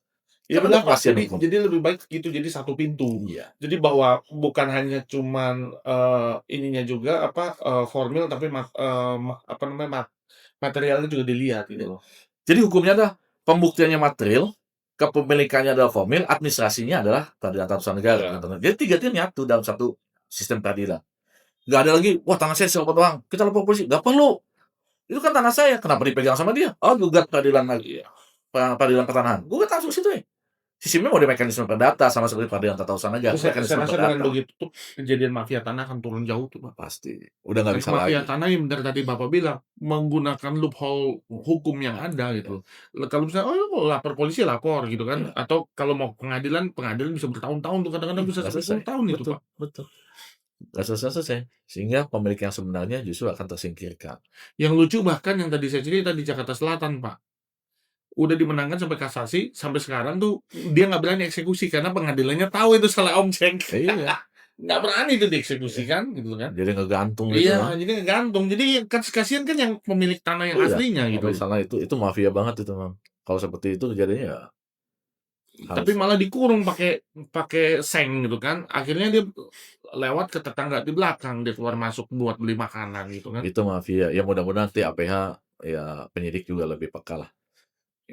Iya Kan ada benar, Pak. kepastian hukum. Jadi lebih baik gitu, jadi satu pintu. Iya. Jadi bahwa bukan hanya cuman, ininya juga formil tapi materialnya juga dilihat gitu loh. Jadi hukumnya adalah pembuktiannya material, kepemilikannya adalah formil, administrasinya adalah peradilan tata usaha negara. Iya. Jadi tiga itu nyatu dalam satu sistem peradilan. Nggak ada lagi, wah tanah saya siapa orang, kita lapor polisi. Nggak perlu. Itu kan tanah saya, kenapa dipegang sama dia? Oh, gugat peradilan lagi. Peradilan pertanahan. Gugat langsung situ ya. Sistemnya mau di mekanisme perdata sama seperti peradilan tata usaha negara. Saya Mekanisme rasa dengan perdata. begitu tuh kejadian mafia tanah akan turun jauh tuh, Pak. Pasti. Udah nggak Dan bisa mafia lagi. tanah yang benar tadi Bapak bilang, menggunakan loophole hukum yang ada gitu. Kalau misalnya, "Oh, lu mau lapor polisi, lapor," gitu kan. Iya. Atau kalau mau pengadilan bisa bertahun-tahun tuh, kadang-kadang bisa Nggak sampai selesai. 10 tahun itu, Betul, Pak. betul. Nggak selesai-selesai. Sehingga pemilik yang sebenarnya justru akan tersingkirkan. Yang lucu bahkan yang tadi saya cerita di Jakarta Selatan, Pak. Udah dimenangkan sampai kasasi, sampai sekarang tuh dia nggak berani eksekusi karena pengadilannya tahu itu salah objek. Iya. Nggak berani itu dieksekusikan gitu kan. Jadi ngegantung gitu. Iya, jadi ngegantung. Jadi kasihan kan yang pemilik tanah yang Iya. aslinya gitu. Pemilik tanah itu mafia banget itu, Bang. Kalau seperti itu kejadiannya ya Tapi harus. malah dikurung pakai seng gitu kan. Akhirnya dia lewat ke tetangga di belakang, dia keluar masuk buat beli makanan gitu kan. Itu mafia. Ya mudah-mudahan nanti APH ya penyidik juga lebih peka lah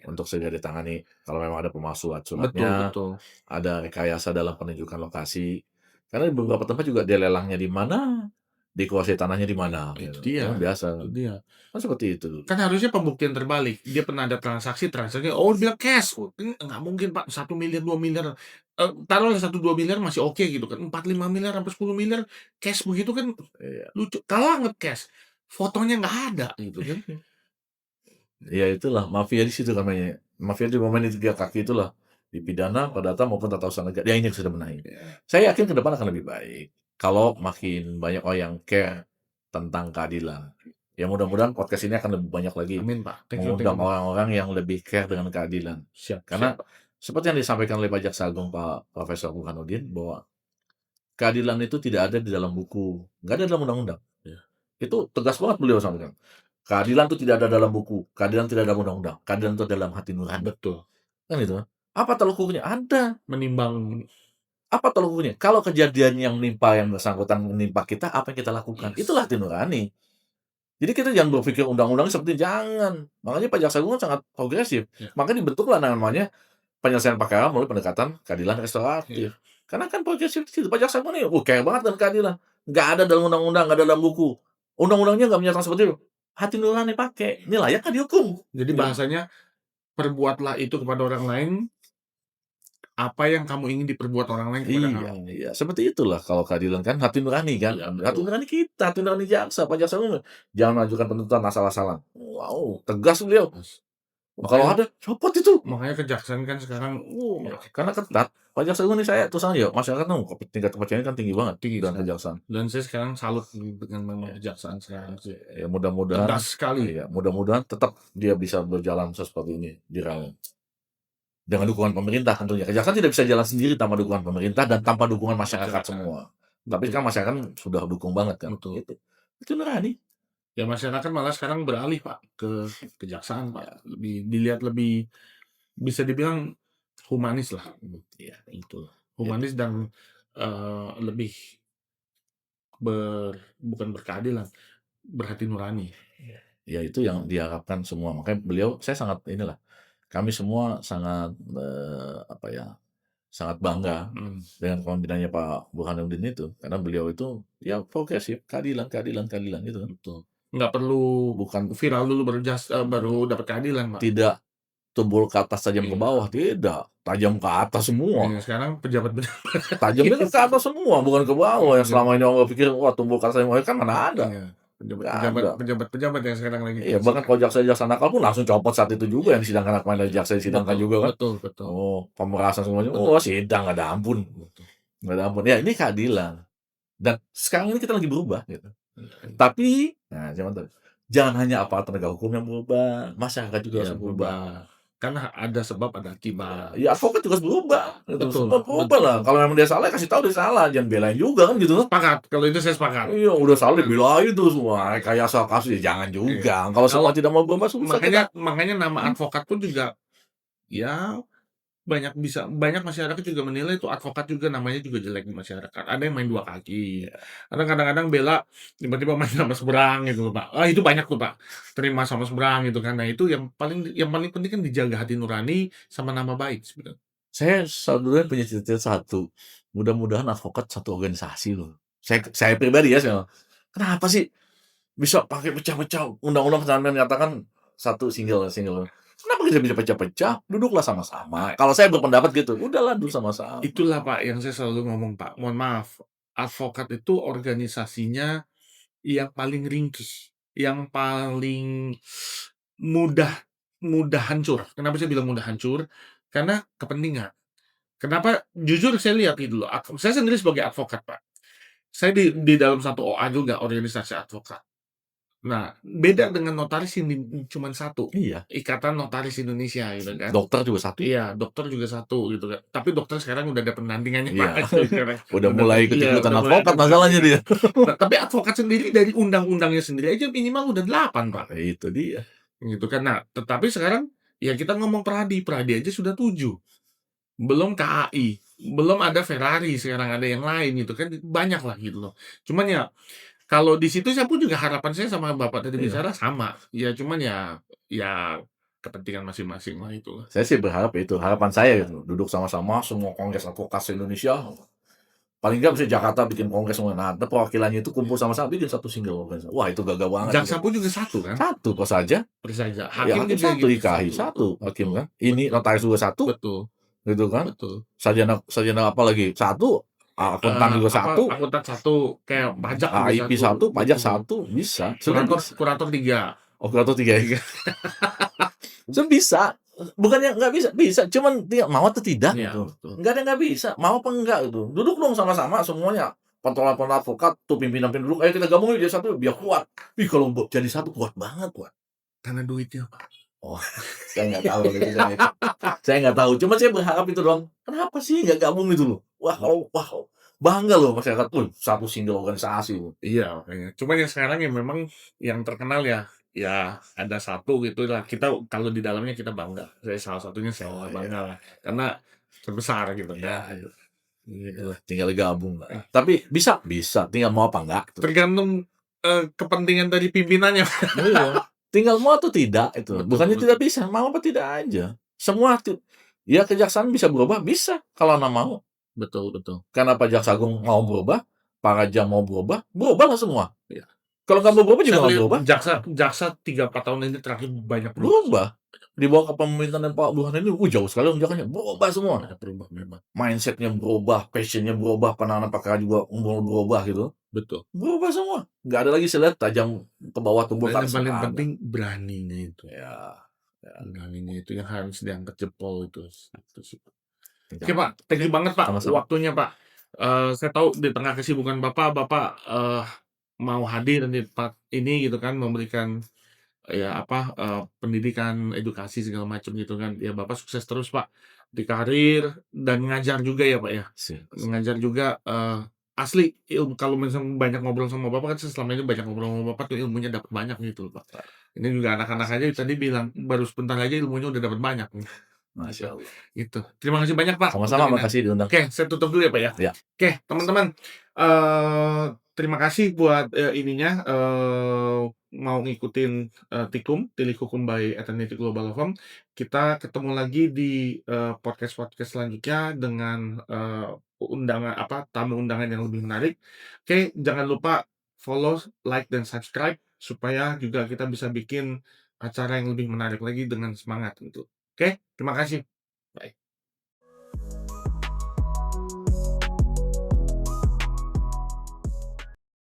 untuk segera ditangani kalau memang ada pemalsuan Betul, suratnya, betul. ada rekayasa dalam penunjukan lokasi. Karena di beberapa tempat juga dia lelangnya di mana, dikuasai tanahnya di mana Itu gitu. dia, Kan biasa. itu dia. Kan seperti itu. Kan harusnya pembuktian terbalik. Dia pernah ada transaksinya, oh dia bilang cash. Ini nggak mungkin Pak, 1 miliar, 2 miliar. Taruhlah 1-2 miliar masih oke gitu kan. 4-5 miliar sampai 10 miliar cash begitu kan Iya. lucu. Kalah nge-cash. Fotonya nggak ada gitu kan. Ya itulah mafia di situ namanya. Mafia di momen itu 3 kaki itulah dipidana, perdata maupun tata usaha negara. Ya ini yang sudah benahi. Saya yakin ke depan akan lebih baik kalau makin banyak orang yang care tentang keadilan. Ya mudah-mudahan podcast ini akan lebih banyak lagi Amin Pak. Thank you, mengundang Pak. orang-orang yang lebih care dengan keadilan. Siap, Karena siap. seperti yang disampaikan oleh Pak Jaksa Agung Pak Profesor Burhanuddin bahwa keadilan itu tidak ada di dalam buku, nggak ada dalam undang-undang. Itu tegas banget beliau sampaikan. Keadilan itu tidak ada dalam buku, keadilan tidak ada dalam undang-undang, keadilan itu dalam hati nurani. Betul. Kan itu. Apa tolak ukurnya? Ada. Menimbang. Apa tolak ukurnya? Kalau kejadian yang menimpa yang bersangkutan menimpa kita, apa yang kita lakukan? Yes. Itulah hati nurani. Jadi kita jangan berpikir undang-undang seperti jangan. Makanya Pak Jaksa Agung sangat progresif. Makanya dibentuklah namanya penyelesaian perkara melalui pendekatan keadilan restoratif. Karena kan progresif di situ. Pak Jaksa Agung nih, care banget dengan keadilan. Nggak ada dalam undang-undang, nggak ada dalam buku. Undang-undangnya nggak menyatakan seperti itu. Hati nurani pakai. Ini layak nggak dihukum? Jadi bahasanya, perbuatlah itu kepada orang lain apa yang kamu ingin diperbuat orang lain kepada kamu. Iya, seperti itulah kalau keadilan kan hati nurani kan. Iya, Hati betul. nurani kita, hati nurani jaksa. Pak Jaksa Agung jangan mengajukan penuntutan asal-asalan. Wow, tegas beliau. Kalau ada, copot itu. Makanya kejaksaan kan sekarang, Karena ketat. Pak Jaksa Agung nih saya terus terang ya, masyarakat tingkat kepercayaan kan tinggi banget tinggi dengan sekali. kejaksaan. Dan saya sekarang salut dengan memang kejaksaan sekarang sih. Ya mudah-mudahan Tegas sekali. iya, mudah-mudahan tetap dia bisa berjalan seperti ini di rel. Dengan dukungan pemerintah tentunya. Kejaksaan tidak bisa jalan sendiri tanpa dukungan pemerintah dan tanpa dukungan masyarakat semua. Tapi kan masyarakat sudah dukung banget kan. Betul. Itu nurani. Ya masyarakat malah sekarang beralih Pak ke kejaksaan Pak. Lebih dilihat lebih bisa dibilang humanis lah. Iya, itu. Humanis dan lebih bukan berkeadilan, berhati nurani. Ya itu yang diharapkan semua. Makanya beliau saya sangat inilah. Kami semua sangat apa ya? Sangat bangga dengan kepemimpinannya Pak Burhanuddin itu karena beliau itu ya progresif, keadilan gitu. Betul. Nggak perlu Bukan viral dulu baru dapat keadilan, Pak. tidak tumbul ke atas tajam ke bawah, tidak. Tajam ke atas semua. Sekarang pejabat-pejabat Tajamnya kan ke atas semua, bukan ke bawah. Yang selama ini orang pikir wah tumbul ke atas kan mana ada. Pejabat yang sekarang lagi. Iya, bahkan kalau jaksa nakal pun langsung copot saat itu juga yang disidangkan kemarin jaksa disidangkan juga kan. Betul. Oh, pemerasan semuanya. Oh, sidang nggak ada ampun. Nggak ada ampun. Ya ini keadilan. Dan sekarang ini kita lagi berubah gitu. Tapi, nah jangan hanya aparat penegak hukum yang berubah, masyarakat juga harus berubah. Karena ada sebab, ada Iya, akibat. ya advokat juga harus berubah, gitu. Betul Semua berubah lah. betul. Kalau memang dia salah, kasih tahu dia salah, jangan belain juga kan gitu. Sepakat, kalau itu saya sepakat. Iya, udah salah Nah, dibelain terus, wah kayak asal kasus, ya jangan iya. juga. Kalau Kalau semua tidak mau berubah susah kita. makanya nama advokat pun juga, ya banyak masyarakat juga menilai itu advokat juga namanya juga jelek di masyarakat. Ada yang main dua kaki, Ya, ada kadang-kadang bela tiba-tiba main sama seberang gitu loh, Pak. Itu banyak tuh, Pak, terima sama seberang gitu kan. Nah itu yang paling penting kan dijaga hati nurani sama nama baik sebenarnya. saya sebetulnya punya cita-cita satu, mudah-mudahan advokat satu organisasi loh. Saya pribadi ya, kenapa sih bisa pakai pecah-pecah undang-undang kesehatan menyatakan satu single single. Kenapa kita bisa pecah-pecah? Duduklah sama-sama. Kalau saya berpendapat gitu, udahlah duduk sama-sama. Itulah, Pak, yang saya selalu ngomong, Pak, mohon maaf, advokat itu organisasinya yang paling ringkih, yang paling mudah mudah hancur. Kenapa saya bilang mudah hancur? Karena kepentingan. Kenapa? Jujur saya lihat gitu loh, saya sendiri sebagai advokat, Pak. Saya di dalam satu OA juga, organisasi advokat. Nah, beda dengan notaris yang cuman satu, Iya, Ikatan Notaris Indonesia gitu kan. dokter juga satu. Iya, dokter juga satu gitu kan. Tapi dokter sekarang udah ada pendampingannya, Pak, Iya, sekarang. udah mulai Iya, ikut-ikutan udah mulai advokat masalahnya dia. Nah, tapi advokat sendiri dari undang-undangnya sendiri aja minimal udah 8, Pak, Nah, itu dia. gitu kan. Nah, tetapi sekarang ya kita ngomong Pradi aja sudah 7, belum KAI, belum ada Ferrari, sekarang ada yang lain gitu kan, banyak lah gitu loh. Cuman ya kalau di situ saya pun juga harapan saya sama Bapak tadi Iya. bicara sama, ya cuman ya kepentingan masing-masing lah itu. Saya sih berharap itu, harapan saya gitu, duduk sama-sama semua kongres advokat se-Indonesia, paling nggak bisa Jakarta bikin kongres semua. Nah, perwakilannya itu kumpul sama-sama bikin satu single kongres. Wah, itu gagah banget itu. Jaksa pun juga satu kan, Satu kok saja, Persaja, ya hakim hakim juga satu, gitu, IKAI satu, hakim betul kan. Ini betul notaris juga satu, betul gitu kan. betul. Sarjana sarjana apa lagi? Satu, akuntan juga satu, Akuntan satu, kayak pajak juga AIP satu, satu, pajak betul. satu, bisa. Sudah Kurator bisa. kurator 3. Oh, kurator 3 ya? 3. Sudah bisa. Bukannya nggak bisa, bisa. Cuman dia mau atau tidak Iya, gitu. betul. Nggak ada nggak bisa. Mau apa enggak gitu. Duduk dong sama-sama semuanya. Pentolan-pentolan advokat tuh pimpinan-pimpinan duduk, "Ayo kita gabung yuk jadi satu biar kuat." Ih, kalau jadi satu kuat banget, kuat. Karena duitnya, Pak. Oh, saya nggak tahu kalau itu saya nggak tahu. Cuma saya berharap itu doang. Kenapa sih nggak gabung gitu loh? Wah, bangga loh masyarakat. Satu single organisasi loh. Iya, makanya. Cuman yang sekarang yang memang yang terkenal ya ada satu gitu lah. Kita kalau di dalamnya kita bangga. Saya salah satunya saya Oh bangga iya, lah. Karena terbesar gitu iya, kan. iya. Gitu. Iyalah, tinggal gabung lah. Eh, Tapi bisa, tinggal mau apa enggak gitu. Tergantung kepentingan dari pimpinannya. Iya, tinggal mau atau tidak itu. Betul Bukannya tidak betul. bisa, mau apa tidak aja. Semua ya kejaksaan bisa berubah, bisa kalau Anda mau. Betul betul. Kenapa Jaksa Agung mau berubah, Pak Raja mau berubah, berubahlah semua. Iya. Kalau nggak mau berubah juga Saya nggak lihat berubah, jaksa jaksa 3, 4 tahun ini terakhir banyak berubah. berubah. Di bawah kepemimpinan Pak Burhanuddin ini, jauh sekali lonjakannya, berubah semua. Banyak berubah memang. Mindset-nya berubah, passion-nya berubah, penanganan perkara juga berubah gitu. Betul. Berubah semua. Nggak ada lagi saya lihat tajam ke bawah tumbuh ke Dan yang atas, paling nggak ada. penting beraninya itu. Ya, ya. Beraninya itu yang harus diangkat jempol itu. Itu sih. Tinggal. Oke Pak, thank you banget Pak Sama-sama. waktunya Pak. Saya tahu di tengah kesibukan Bapak mau hadir di tempat ini gitu kan, memberikan ya apa, pendidikan, edukasi segala macam gitu kan. Ya Bapak sukses terus Pak, di karir dan ngajar juga ya Pak ya. Sip. Ngajar juga, asli kalau misalnya banyak ngobrol sama Bapak kan saya selama ini banyak ngobrol sama Bapak tuh ilmunya dapat banyak gitu loh Pak. Ini juga anak-anak aja tadi bilang baru sebentar aja ilmunya udah dapat banyak nih. Gitu, Masya Allah. gitu. Terima kasih banyak Pak untuk Sama-sama, ini. makasih diundang. Oke, saya tutup dulu ya Pak ya. Ya. Oke, teman-teman, terima kasih buat, ininya, mau ngikutin, Tilik Hukum by Eternity Global Law Firm. Kita ketemu lagi di, podcast-podcast selanjutnya dengan, tamu undangan yang lebih menarik. Oke, jangan lupa follow, like, dan subscribe supaya juga kita bisa bikin acara yang lebih menarik lagi dengan semangat gitu. Oke, terima kasih. Bye.